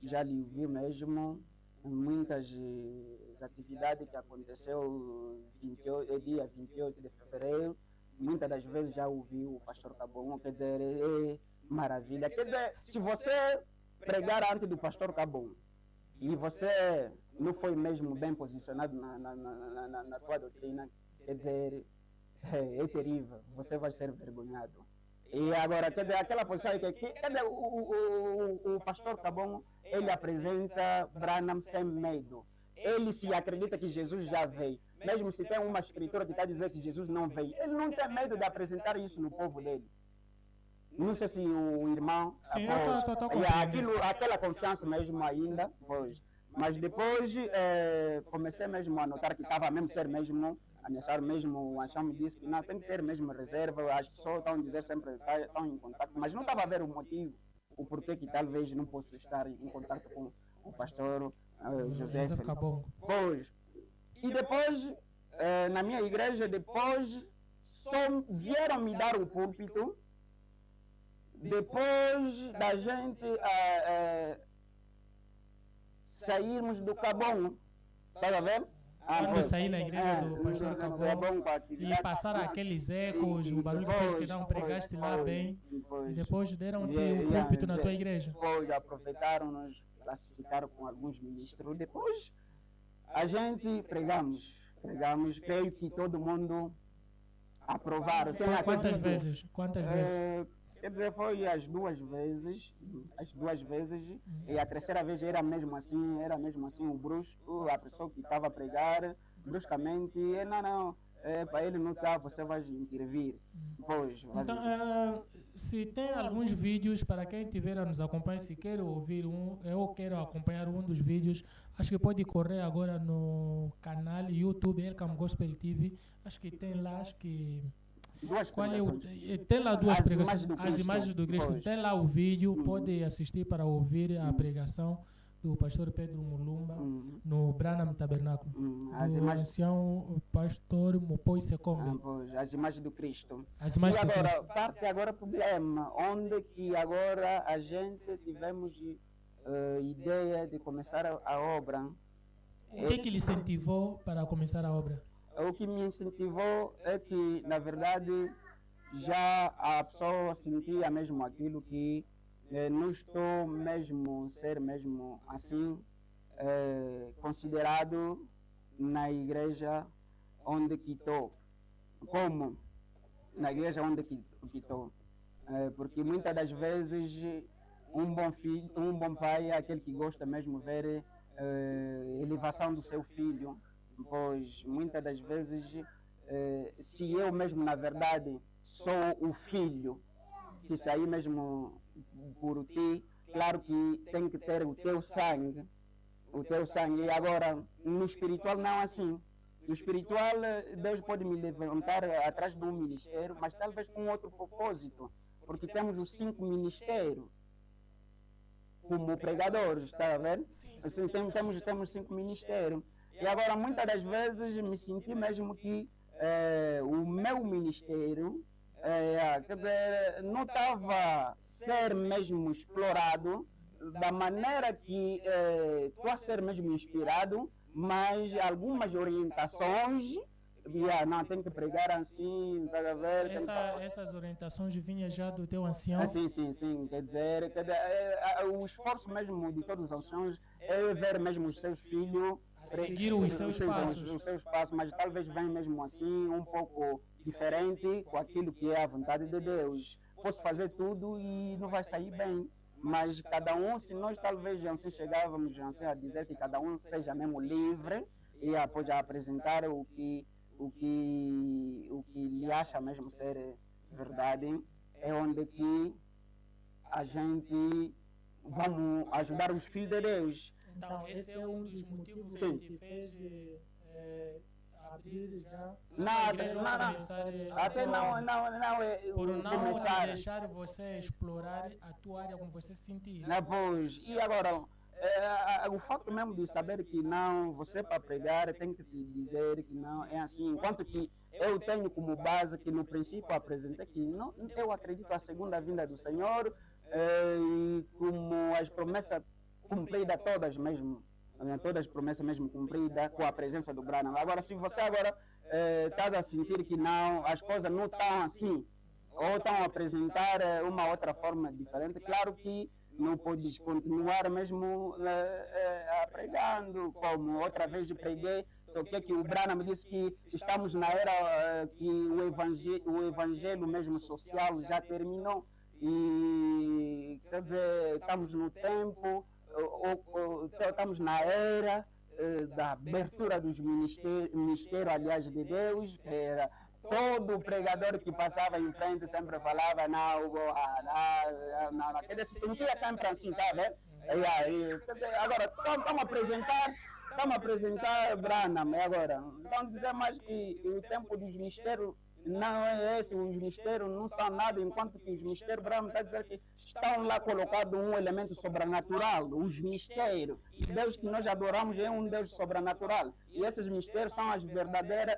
mesmo. Muitas atividades que aconteceu dia 28 de fevereiro. Muitas das vezes já ouvi o pastor Cabongo, quer dizer, é maravilha. Quer dizer, se você pregar antes do pastor Cabongo e você não foi mesmo bem posicionado na tua doutrina, quer dizer, é terrível, você vai ser vergonhado. E agora, quer dizer, aquela posição quer dizer, o pastor Cabongo, ele apresenta Branham sem medo. Ele se acredita que Jesus já veio. Mesmo se tem uma escritura que está a dizer que Jesus não veio, ele não tem medo de apresentar isso no povo dele. Não sei se o irmão... Sim, aquela confiança mesmo ainda, pois. Mas depois comecei mesmo a notar que estava mesmo ser mesmo, ameaçar mesmo, o ancião me disse que não, tem que ter mesmo reserva, as pessoas estão a dizer sempre que estão em contato, mas não estava a ver o motivo, o porquê que talvez não posso estar em contato com o pastor José Cabongo. Pois. E depois, na minha igreja, depois só vieram me dar o púlpito, depois da gente sairmos do Cabongo, está a ver? Quando saí na igreja do pastor Cabongo e passaram aqueles ecos, o barulho que fez que não pregaste lá bem, e depois deram-te o púlpito na tua igreja. Depois aproveitaram-nos, classificaram com alguns ministros, depois a gente pregamos, creio que todo mundo aprovar. Quantas vezes? Quantas vezes? Quer dizer, foi as duas vezes, e a terceira vez era mesmo assim, o brusco, a pessoa que estava a pregar, bruscamente, não, para ele não está, você vai intervir. Pois, então, se tem alguns vídeos, para quem estiver a nos acompanhar, se quer ouvir eu quero acompanhar um dos vídeos, acho que pode correr agora no canal YouTube, Elcam Gospel TV, acho que tem lá, tem lá duas pregações, as imagens do Cristo, tem lá o vídeo, pode assistir para ouvir a pregação do pastor Pedro Mulumba no Branham Tabernáculo, do ancião pastor Mopoi Sekombe. As imagens do Cristo. As imagens e agora, do Cristo. parte agora o problema, onde que agora a gente tivemos ideia de começar a obra. O que lhe incentivou para começar a obra? O que me incentivou é que, na verdade, já a pessoa sentia mesmo aquilo que não estou mesmo ser mesmo assim considerado na igreja onde que estou. Como na igreja onde que estou. Porque muitas das vezes um bom filho, um bom pai é aquele que gosta mesmo de ver elevação do seu filho. Pois muitas das vezes, se eu mesmo na verdade sou o filho que saí mesmo por ti, claro que tem que ter o teu sangue, e agora no espiritual não assim. No espiritual Deus pode me levantar atrás de um ministério, mas talvez com outro propósito, porque temos os 5 ministérios como pregadores, está a ver? Assim, temos 5 ministérios. E agora, muitas das vezes, me senti mesmo que o meu ministério quer dizer, não estava a ser mesmo explorado da maneira que estou a ser mesmo inspirado, mas algumas orientações, não, tem que pregar assim, está a ver? Essas orientações vinham já do teu ancião? Sim, quer dizer o esforço mesmo de todos os anciãos é ver mesmo os seus filhos seguir os seus passos. Os seus passos, mas talvez venha mesmo assim, um pouco diferente com aquilo que é a vontade de Deus. Posso fazer tudo e não vai sair bem, mas cada um, se nós talvez assim chegávamos assim, a dizer que cada um seja mesmo livre e pode apresentar o que lhe acha mesmo ser verdade, é onde que a gente vamos ajudar os filhos de Deus. Então, esse é um dos motivos Sim. que te fez abrir já por não deixar você explorar a tua área como você se sentia. Pois, e agora, o fato mesmo de saber que não, você para pregar tem que te dizer que não é assim, enquanto que eu tenho como base que no princípio apresentei que não, eu acredito na segunda vinda do Senhor, e como as promessas cumpridas todas mesmo, todas as promessas mesmo cumpridas com a presença do Branham. Agora, se você agora estás a sentir que não, as coisas não estão assim, ou estão a apresentar uma outra forma diferente, claro que não podes continuar mesmo pregando, como outra vez preguei, que o Branham disse que estamos na era que o evangelho mesmo social já terminou, e quer dizer, estamos no tempo, estamos na era da abertura dos ministérios, aliás, de Deus. Era todo pregador que passava em frente sempre falava não, quer dizer, se sentia sempre assim, tá vendo? Agora, estamos a apresentar Branham, agora, vamos dizer mais que o tempo dos mistérios não é esse, os mistérios não são nada, enquanto que os mistérios, Branham está a dizer que estão lá colocados um elemento sobrenatural, os mistérios. E Deus que nós adoramos é um Deus sobrenatural. E esses mistérios são as verdades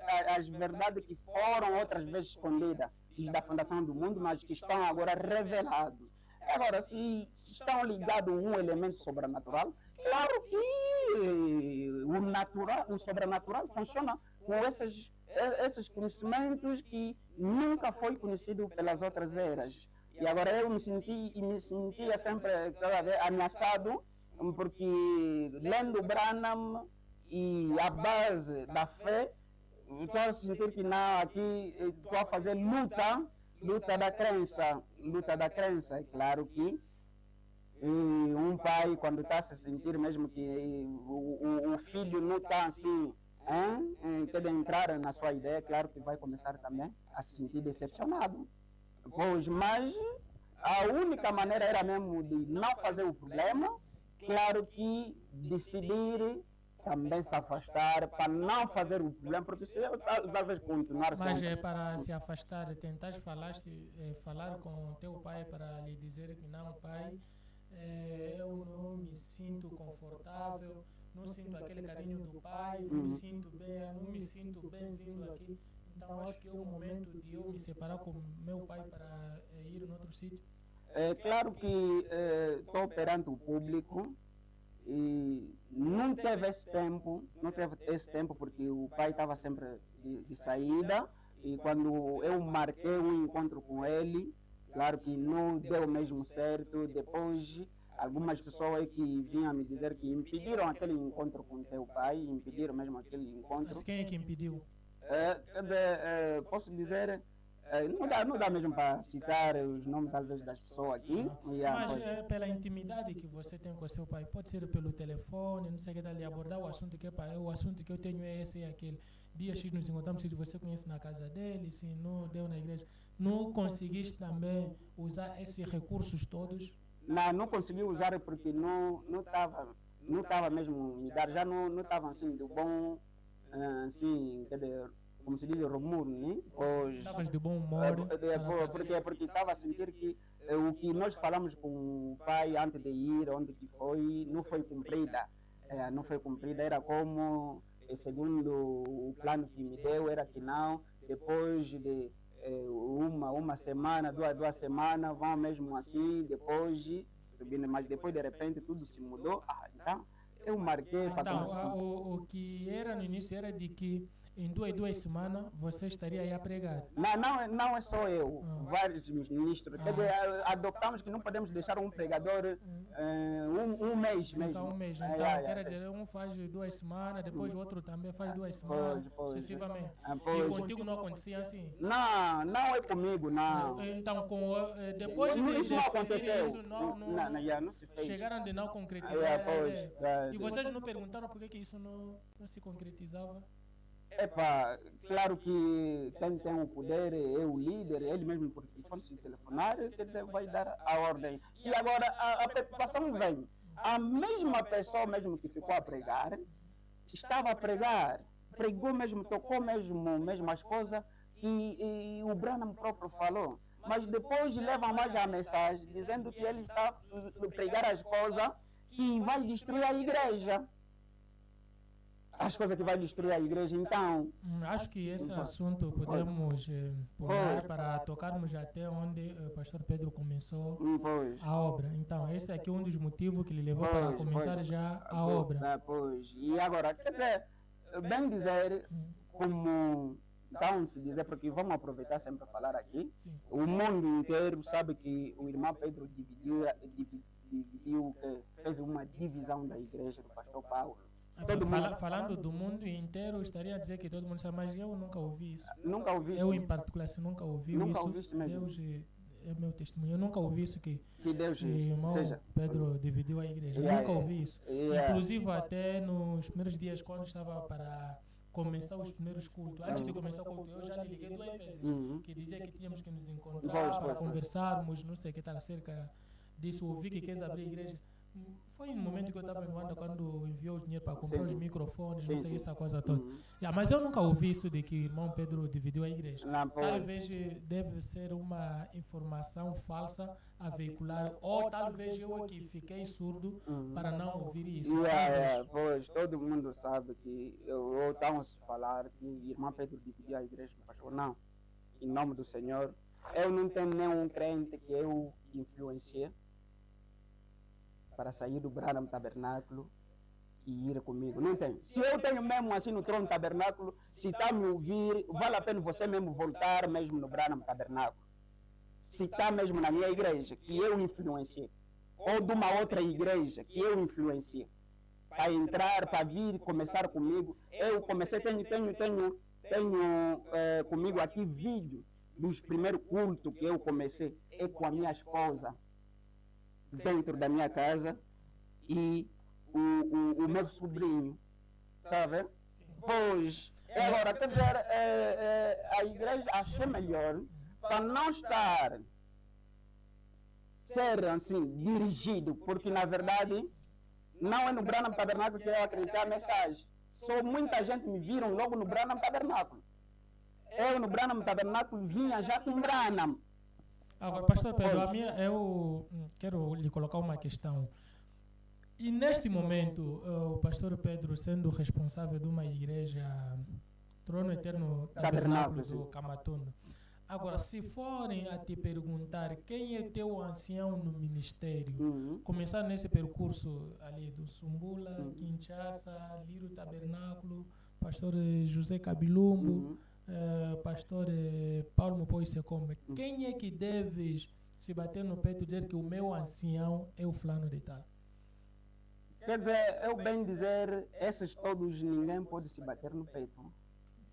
que foram outras vezes escondidas desde a fundação do mundo, mas que estão agora revelados. Agora, se estão ligados a um elemento sobrenatural, claro que o sobrenatural funciona com esses conhecimentos que nunca foi conhecido pelas outras eras. E agora eu me sentia sempre ameaçado, porque lendo Branham e a base da fé, estou a sentir que não, aqui estou a fazer luta da crença. É claro que um pai, quando está a se sentir mesmo que o filho não está assim, quer entrar na sua ideia, claro que vai começar também a se sentir decepcionado. Pois, mas a única maneira era mesmo de não fazer o problema, claro que decidir também se afastar para não fazer o problema, porque se eu talvez continuar Mas sempre... é para se afastar, tentaste falar com o teu pai para lhe dizer que não, pai, eu não me sinto confortável, não sinto aquele carinho do pai, não me sinto bem, não me sinto bem-vindo aqui. Então acho que é o momento de eu me separar com meu pai para ir em outro sítio. É claro que estou perante o público e não teve esse tempo porque o pai estava sempre de saída, e quando eu marquei um encontro com ele, claro que não deu mesmo certo. Depois algumas pessoas aí que vinham me dizer que impediram aquele encontro com teu pai, impediram mesmo aquele encontro. Mas quem é que impediu? Posso dizer, não dá mesmo para citar os nomes talvez das pessoas aqui. Mas pela intimidade que você tem com seu pai, pode ser pelo telefone, não sei o que, ali abordar o assunto que é pai, o assunto que eu tenho é esse e aquele. Dia X nos encontramos, se você conhece na casa dele, se não deu na igreja. Não conseguiste também usar esses recursos todos? Não consegui usar porque não estava mesmo me dar, já não estava assim do bom, assim, quer dizer, como se diz, rumor, né? Estavas de bom humor. Porque estava a sentir que o que nós falamos com o pai antes de ir, onde que foi, não foi cumprida. Não foi cumprida, era como, segundo o plano que me deu, era que não, depois de uma semana, duas semanas, vão mesmo assim, depois subindo, mas depois de repente tudo se mudou. Então eu marquei para... Então, o que era no início era de que em duas semanas você estaria aí a pregar. Não é só eu, vários ministros. Quer dizer, adotamos que não podemos deixar um pregador um mês mesmo. Então, um mês. Então, quer dizer, um faz 2 semanas, depois o outro também faz 2 semanas, sucessivamente. E contigo não acontecia assim? Não é comigo, não. Então, depois isso não aconteceu. Isso não se fez. Chegaram de não concretizar. E vocês não perguntaram por que isso não se concretizava? Claro que quem tem o poder é o líder, ele mesmo por telefone, se telefonar, ele vai dar a ordem. E agora a preocupação vem. A mesma pessoa mesmo que ficou a pregar, estava a pregar, pregou mesmo, tocou mesmo as coisas que o Branham próprio falou. Mas depois levam mais a mensagem dizendo que ele está a pregar as coisas que vai destruir a igreja. As coisas que vai destruir a igreja, então... Acho que esse assunto podemos pular para tocarmos até onde o pastor Pedro começou a obra. Então, esse aqui é um dos motivos que lhe levou para começar já a obra. E agora, quer dizer, bem dizer, como então se dizer, porque vamos aproveitar sempre para falar aqui, sim, o mundo inteiro sabe que o irmão Pedro dividiu fez uma divisão da igreja do pastor Paulo. Falando do mundo inteiro, estaria a dizer que todo mundo sabe, mas eu nunca ouvi isso. Nunca ouvi. Eu, em particular, nunca ouvi nunca isso. Ouviste mesmo. Deus é meu testemunho. Eu nunca ouvi isso que Deus irmão seja. Pedro dividiu a igreja. Eu nunca ouvi isso. Inclusive, até nos primeiros dias, quando estava para começar os primeiros cultos, antes de começar o culto, eu já lhe liguei 2 vezes, que dizia que tínhamos que nos encontrar para conversarmos, não sei o que tal, acerca disso. Ouvi que queres abrir a igreja. Foi um momento que eu estava em Luanda quando enviou o dinheiro para comprar os microfones, não sei essa coisa toda. Mas eu nunca ouvi isso de que o irmão Pedro dividiu a igreja. Talvez deve ser uma informação falsa a veicular, ou talvez eu aqui fiquei surdo para não ouvir isso. Pois, todo mundo sabe que eu estamos a falar que o irmão Pedro dividiu a igreja do pastor. Não, em nome do Senhor. Eu não tenho nenhum crente que eu influenciei para sair do Branham Tabernáculo e ir comigo. Não tem. Se eu tenho mesmo assim no trono tabernáculo, se está a me ouvir, vale a pena você mesmo voltar mesmo no Branham Tabernáculo. Se está mesmo na minha igreja, que eu influenciei, ou de uma outra igreja que eu influenciei, para entrar, para vir, começar comigo, eu comecei, tenho tenho comigo aqui vídeo dos primeiros cultos que eu comecei, é com a minha esposa, dentro da minha casa, e o meu sobrinho, está vendo? Pois, agora, quer dizer, a igreja achei melhor, para não estar, ser assim, dirigido, porque na verdade, não é no Branham Tabernáculo que eu acreditei a mensagem. Só muita gente me viram logo no Branham Tabernáculo. Eu no Branham Tabernáculo vinha já com Branham. Agora, pastor Pedro, eu quero lhe colocar uma questão. E neste momento, o pastor Pedro, sendo responsável de uma igreja, Trono Eterno Tabernáculo do Camatundu, agora, se forem a te perguntar quem é teu ancião no ministério, começar nesse percurso ali do Sumbula, Kinshasa, Liro Tabernáculo, pastor José Cabilumbo, pastor Paulo Mopoi Secombe, quem é que deves se bater no peito e dizer que o meu ancião é o fulano de tal? Quer dizer, eu bem dizer, esses todos ninguém pode se bater no peito.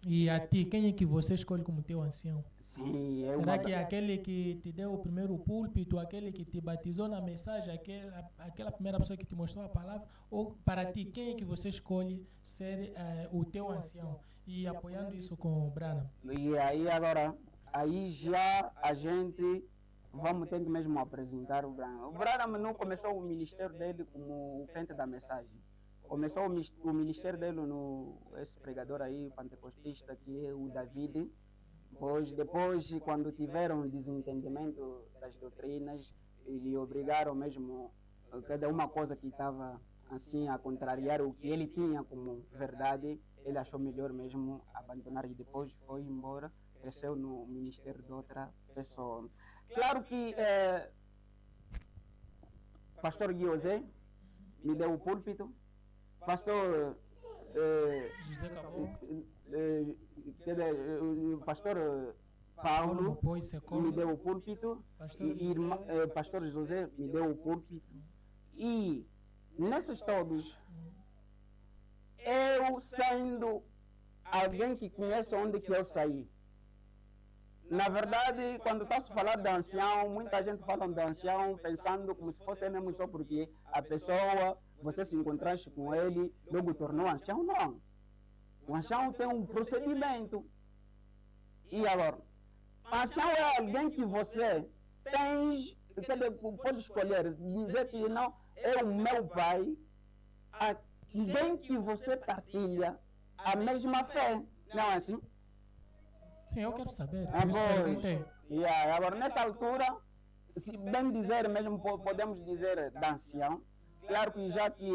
E a ti, quem é que você escolhe como teu ancião? Sim, será que é aquele que te deu o primeiro púlpito, aquele que te batizou na mensagem, aquela primeira pessoa que te mostrou a palavra? Ou para ti, quem é que você escolhe ser o teu ancião? E apoiando isso com o Branham? E aí agora, aí já a gente vamos ter que mesmo apresentar o Branham. O Branham não começou o ministério dele como o crente da mensagem. Começou o ministério dele esse pregador aí, pentecostista, que é o David. Depois, quando tiveram desentendimento das doutrinas, lhe obrigaram mesmo, cada uma coisa que estava assim a contrariar o que ele tinha como verdade, ele achou melhor mesmo abandonar e depois foi embora, cresceu no ministério de outra pessoa. Claro que pastor Guiosé me deu o púlpito, pastor José Caboclo, pastor Paulo me deu o púlpito, pastor José me deu o púlpito, e nesses todos, eu sendo alguém que conhece onde que eu saí. Na verdade, quando está se falar de ancião, muita gente fala de ancião pensando como se fosse mesmo só porque a pessoa, você se encontraste com ele, logo tornou ancião. Não. O ancião tem um procedimento. E agora, ancião é alguém que você pode escolher, dizer que não, é o meu pai, alguém que você partilha a mesma fé. Não é assim? Sim, eu quero saber, por isso perguntei. Agora, nessa altura, se bem dizer mesmo, podemos dizer de ancião. Claro que já que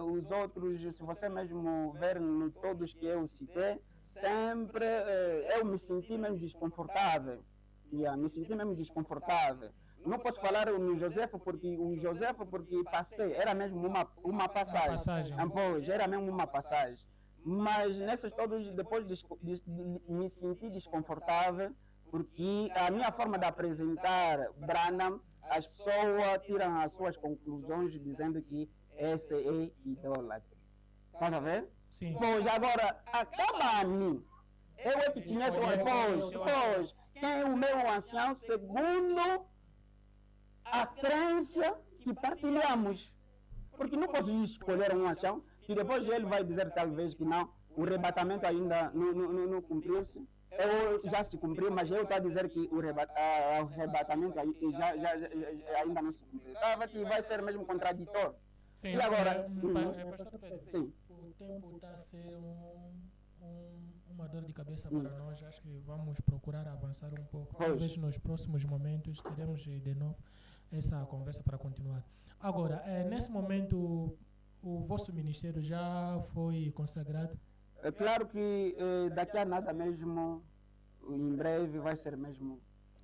os outros, se você mesmo ver no todos que eu citei, sempre eu me senti mesmo desconfortável. Me senti mesmo desconfortável. Não posso falar no Joséfo porque passei, era mesmo uma passagem. Pois, era mesmo uma passagem. Mas nesses todos, depois me senti desconfortável, porque a minha forma de apresentar Branham, as pessoas tiram as suas conclusões dizendo que esse é idólatra. Está a ver? Sim. Pois agora, acaba a mim. Eu é que conheço, pois, quem é o meu ancião segundo a crença que partilhamos. Porque não posso escolher um ancião e depois ele vai dizer talvez que não, o arrebatamento ainda não cumpriu-se. Eu já se cumpriu, mas eu estou a dizer que o arrebatamento ainda não se cumpriu. Que vai ser mesmo contraditório. Sim, e agora, pastor Pedro, sim. O tempo está a ser uma dor de cabeça para nós. Acho que vamos procurar avançar um pouco. Talvez nos próximos momentos teremos de novo essa conversa para continuar. Agora, nesse momento, o vosso ministério já foi consagrado? É claro que daqui a nada mesmo, em breve, vai ser mesmo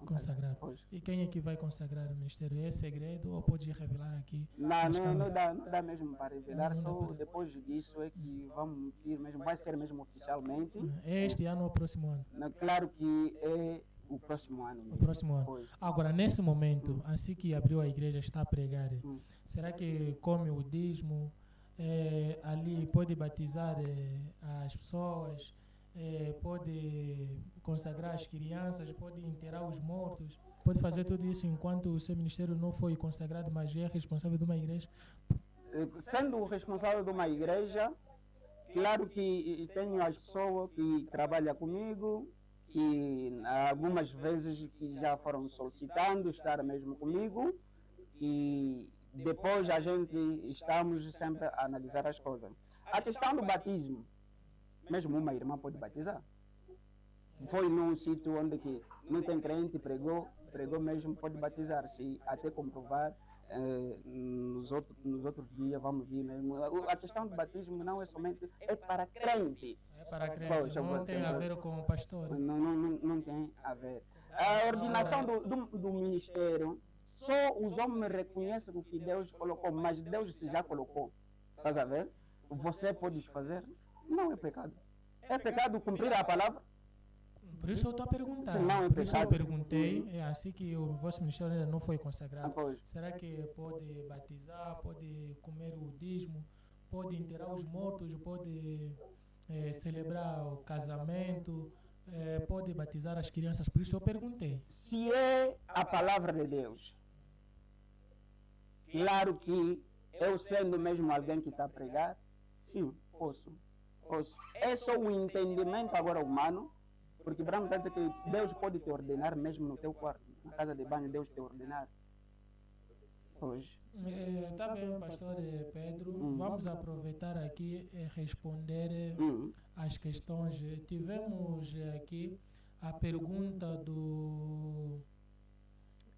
consagrado. E quem é que vai consagrar o ministério? É segredo ou pode revelar aqui? Não dá mesmo para revelar, só depois disso é que vamos ir mesmo, vai ser mesmo oficialmente. É este ano ou o próximo ano? Claro que é o próximo ano mesmo. O próximo ano. Agora, nesse momento, assim que abriu a igreja, está a pregar, será que come o dízimo? Ali pode batizar as pessoas, pode consagrar as crianças, pode enterrar os mortos, pode fazer tudo isso enquanto o seu ministério não foi consagrado, mas é responsável de uma igreja? Sendo responsável de uma igreja, claro que tenho as pessoas que trabalham comigo, que algumas vezes que já foram solicitando estar mesmo comigo, e depois a gente estamos sempre a analisar as coisas. A questão do batismo, mesmo uma irmã pode batizar. Foi num sítio onde que não tem crente, pregou mesmo, pode batizar, se até comprovar. Nos outros dias vamos ver mesmo. A questão do batismo não é somente para crente. É para crente, poxa, não tem a ver com o pastor. Não tem a ver. A ordenação do ministério, só os homens reconhecem o que Deus colocou, mas Deus se já colocou. Estás a ver? Você pode fazer? Não é pecado. É pecado cumprir a palavra? Por isso eu estou a perguntar. Por isso eu perguntei, é assim que o vosso ministério ainda não foi consagrado. Será que pode batizar, pode comer o dízimo, pode enterrar os mortos, pode celebrar o casamento, pode batizar as crianças? Por isso eu perguntei. Se é a palavra de Deus, claro que eu sendo mesmo alguém que está a pregar, sim, posso. É só o entendimento agora humano. Porque Abraão está dizendo que Deus pode te ordenar mesmo no teu quarto, na casa de banho, Deus te ordenar. Hoje. Está bem, pastor Pedro. Vamos aproveitar aqui e responder às questões. Tivemos aqui a pergunta do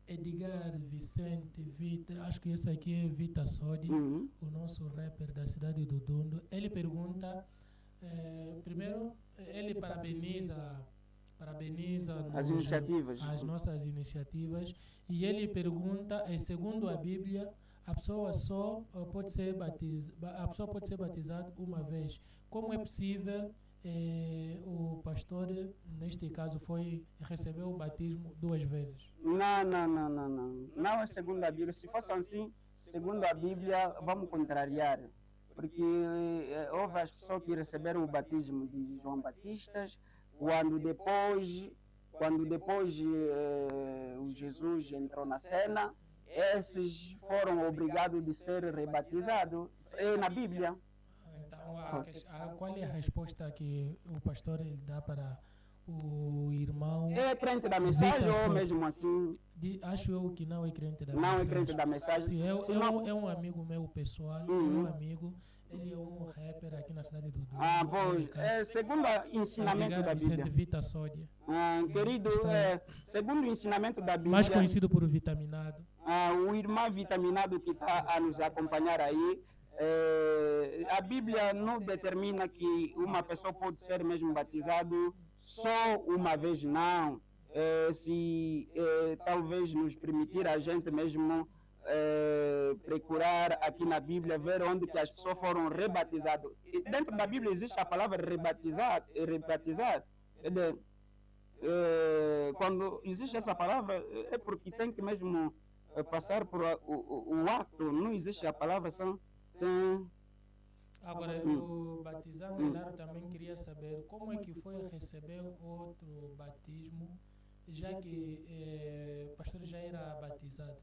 Edgar Vicente Vita, acho que esse aqui é Vita Sodi, o nosso rapper da cidade do Dundo. Ele pergunta, primeiro, ele parabeniza as nossas iniciativas, e ele pergunta, segundo a Bíblia, a pessoa pode ser batizada uma vez. Como é possível o pastor, neste caso, recebeu o batismo 2 vezes? Não é segundo a Bíblia. Se fosse assim, segundo a Bíblia, vamos contrariar. Porque houve as pessoas que receberam o batismo de João Batista, quando depois o Jesus entrou na cena, esses foram obrigados de ser rebatizados. É na Bíblia. Então, qual é a resposta que o pastor dá para o irmão? É crente da mensagem ou mesmo assim? Acho eu que não é crente da mensagem. Não é crente da mensagem. Sim, é um amigo meu pessoal, ele é um rapper aqui na cidade do Dundo. Segundo o ensinamento da Bíblia. Vita Sódia. Querido, segundo o ensinamento da Bíblia. Mais conhecido por Vitaminado. O irmão Vitaminado que está a nos acompanhar aí, a Bíblia não determina que uma pessoa pode ser mesmo batizado só uma vez, não. Se talvez nos permitir a gente mesmo procurar aqui na Bíblia, ver onde que as pessoas foram rebatizadas. E dentro da Bíblia existe a palavra rebatizar. Quando existe essa palavra, é porque tem que mesmo passar por o ato. Não existe a palavra sem... Agora, o batizado Hilário também queria saber como é que foi receber outro batismo, já que o pastor já era batizado.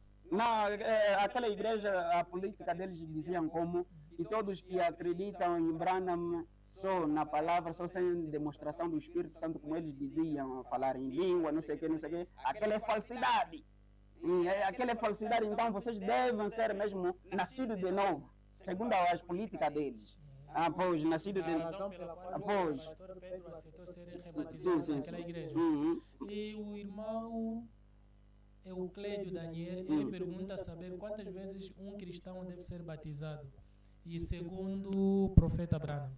Aquela igreja, a política deles diziam como que todos que acreditam em Branham só na palavra, só sem demonstração do Espírito Santo, como eles diziam, falar em língua, não sei o que. Aquela é falsidade. Aquela é falsidade, então vocês devem ser mesmo nascidos de novo, segundo as políticas deles. Pois, nascido de novo. Pois. O pastor Pedro aceitou ser rebatizado naquela igreja. E o irmão Euclédio Daniel, ele pergunta a saber quantas vezes um cristão deve ser batizado. E segundo o profeta Branham.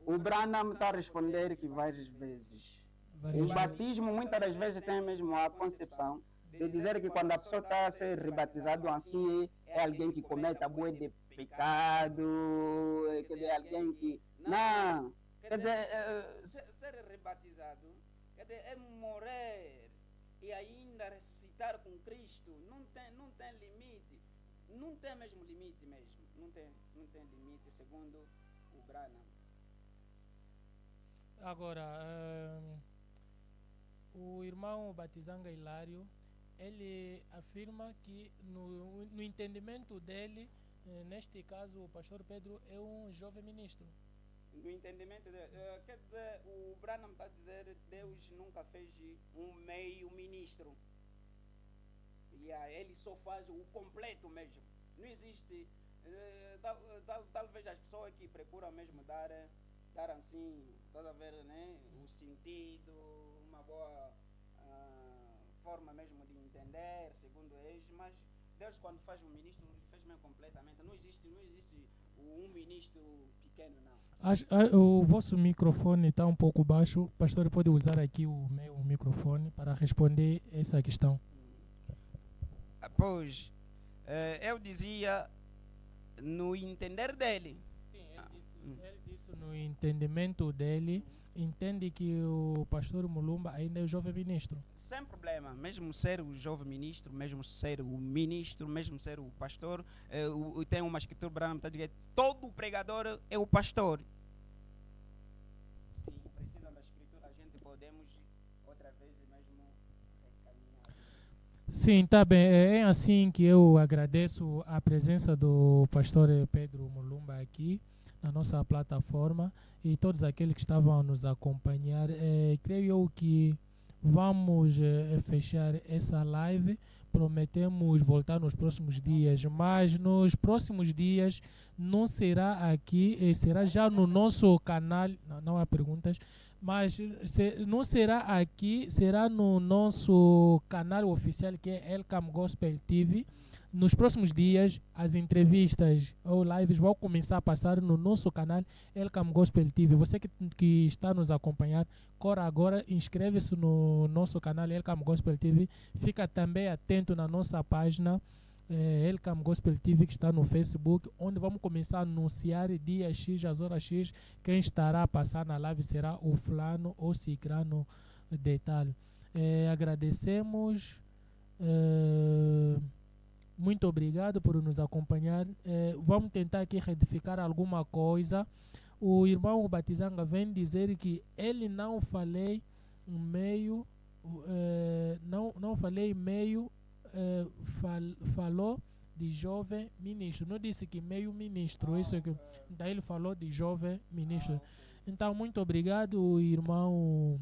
O Branham está a responder que várias vezes. O batismo muitas das vezes tem mesmo a concepção de dizer que quando a pessoa está a ser rebatizado assim, é alguém que comete bué de pecado, quer dizer, alguém que... Não, quer dizer... Ser rebatizado, quer dizer, é morrer e ainda ressuscitar com Cristo. Não tem limite. Não tem mesmo limite mesmo. Não tem limite, segundo o Branham. Agora, o irmão Batizanga Hilário, ele afirma que no entendimento dele, neste caso o pastor Pedro é um jovem ministro. No entendimento dele, quer dizer, o Branham está a dizer Deus nunca fez um meio ministro. Ele só faz o completo mesmo. Não existe. Talvez as pessoas que procuram mesmo dar assim, toda a ver, né, o sentido, uma boa forma mesmo de entender, segundo eles, mas Deus quando faz um ministro, fez mesmo completamente. Não existe um ministro pequeno, não. O vosso microfone está um pouco baixo. Pastor, pode usar aqui o meu microfone para responder essa questão. Pois, eu dizia no entender dele. Sim, ele disse no entendimento dele, entende que o pastor Mulumba ainda é o jovem ministro. Sem problema, mesmo ser o jovem ministro, mesmo ser o ministro, mesmo ser o pastor, tem uma escritura Branham está dizendo todo pregador é o pastor. Se precisam da escritura, a gente podemos outra vez mesmo caminhar. Sim, tá bem. É assim que eu agradeço a presença do pastor Pedro Mulumba aqui na nossa plataforma e todos aqueles que estavam a nos acompanhar. Creio eu que vamos fechar essa live. Prometemos voltar nos próximos dias, mas nos próximos dias não será aqui, será já no nosso canal. Não há perguntas, mas não será aqui, será no nosso canal oficial que é Elcam Gospel TV. Nos próximos dias, as entrevistas ou lives vão começar a passar no nosso canal Elcam Gospel TV. Você que está nos acompanhar, corra agora, inscreve-se no nosso canal Elcam Gospel TV. Fica também atento na nossa página Elcam Gospel TV, que está no Facebook, onde vamos começar a anunciar dia X, às horas X. Quem estará a passar na live será o fulano ou cicrano de tal. Agradecemos. Muito obrigado por nos acompanhar. Vamos tentar aqui retificar alguma coisa. O irmão Batizanga vem dizer que ele não falei meio, não falei meio, falou de jovem ministro. Não disse que meio ministro. Isso é que, daí ele falou de jovem ministro. Então, muito obrigado, irmão.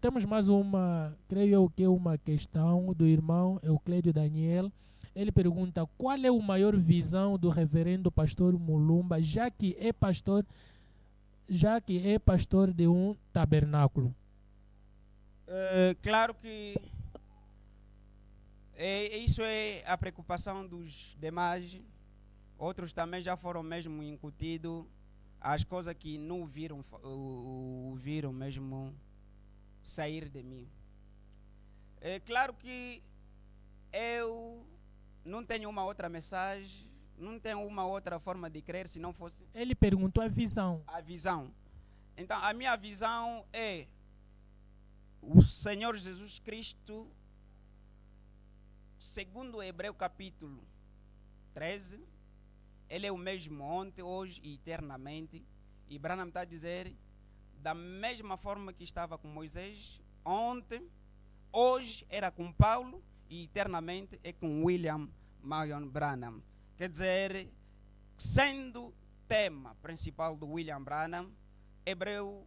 Temos mais uma, creio eu que é uma questão do irmão Euclédio Daniel. Ele pergunta qual é a maior visão do reverendo pastor Mulumba, já que é pastor de um tabernáculo. Claro que isso é a preocupação dos demais. Outros também já foram mesmo incutidos as coisas que não viram mesmo sair de mim. É claro que eu não tenho uma outra mensagem, não tenho uma outra forma de crer se não fosse. Ele perguntou a visão. A visão. Então, a minha visão é o Senhor Jesus Cristo, segundo Hebreu capítulo 13, ele é o mesmo ontem, hoje e eternamente. E Branham está a dizer, da mesma forma que estava com Moisés ontem, hoje era com Paulo e eternamente é com William Marion Branham. Quer dizer, sendo tema principal do William Branham, Hebreu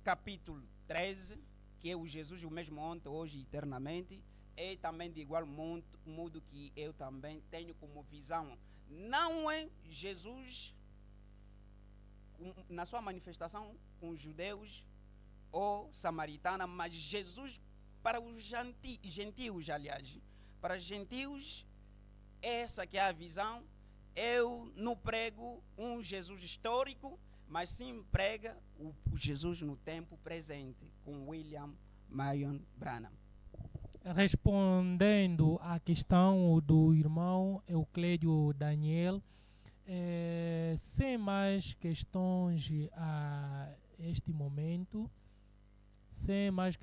capítulo 13, que é o Jesus o mesmo ontem, hoje e eternamente, é também de igual modo que eu também tenho como visão. Não é Jesus na sua manifestação com os judeus ou samaritana, mas Jesus para os gentios, aliás. Para os gentios, essa que é a visão. Eu não prego um Jesus histórico, mas sim prega o Jesus no tempo presente, com William Marion Branham. Respondendo à questão do irmão Euclédio Daniel, sem mais questões a este momento, sem mais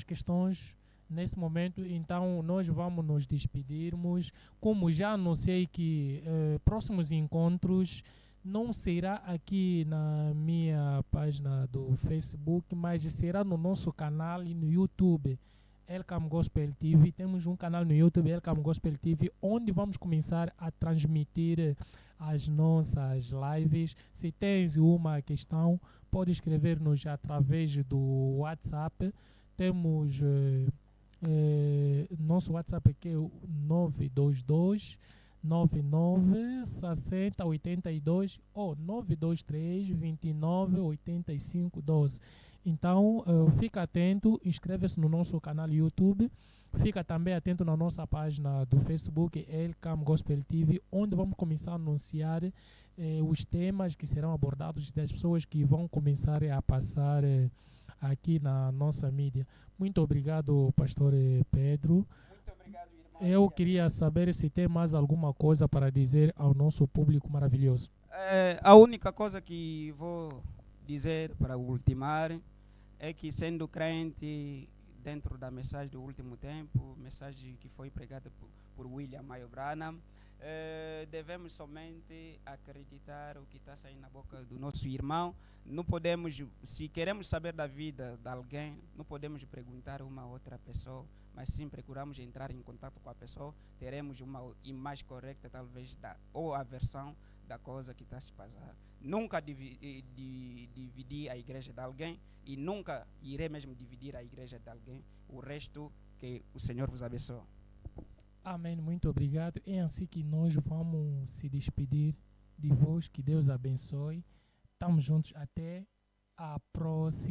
questões neste momento, então nós vamos nos despedirmos. Como já anunciei que próximos encontros não será aqui na minha página do Facebook, mas será no nosso canal e no YouTube, Elcam Gospel TV. Temos um canal no YouTube, Elcam Gospel TV, onde vamos começar a transmitir as nossas lives. Se tens uma questão, pode escrever-nos através do WhatsApp. Temos nosso WhatsApp aqui é o 922 99 60 82 ou 923 29 85 12. Então, fica atento, inscreve-se no nosso canal YouTube, fica também atento na nossa página do Facebook, Elcam Gospel TV, onde vamos começar a anunciar os temas que serão abordados das pessoas que vão começar a passar aqui na nossa mídia. Muito obrigado, pastor Pedro. Muito obrigado, irmão. Eu queria saber se tem mais alguma coisa para dizer ao nosso público maravilhoso. A única coisa que vou dizer para ultimar é que, sendo crente dentro da mensagem do último tempo, mensagem que foi pregada por William Mayo Branham, devemos somente acreditar o que está saindo na boca do nosso irmão. Não podemos, se queremos saber da vida de alguém, não podemos perguntar a uma outra pessoa, mas sim procuramos entrar em contato com a pessoa, teremos uma imagem correta, talvez, ou a versão da coisa que está se passando. Nunca dividir a igreja de alguém e nunca irei mesmo dividir a igreja de alguém. O resto, que o Senhor vos abençoe. Amém, muito obrigado. É assim que nós vamos se despedir de vós. Que Deus abençoe. Estamos juntos até a próxima.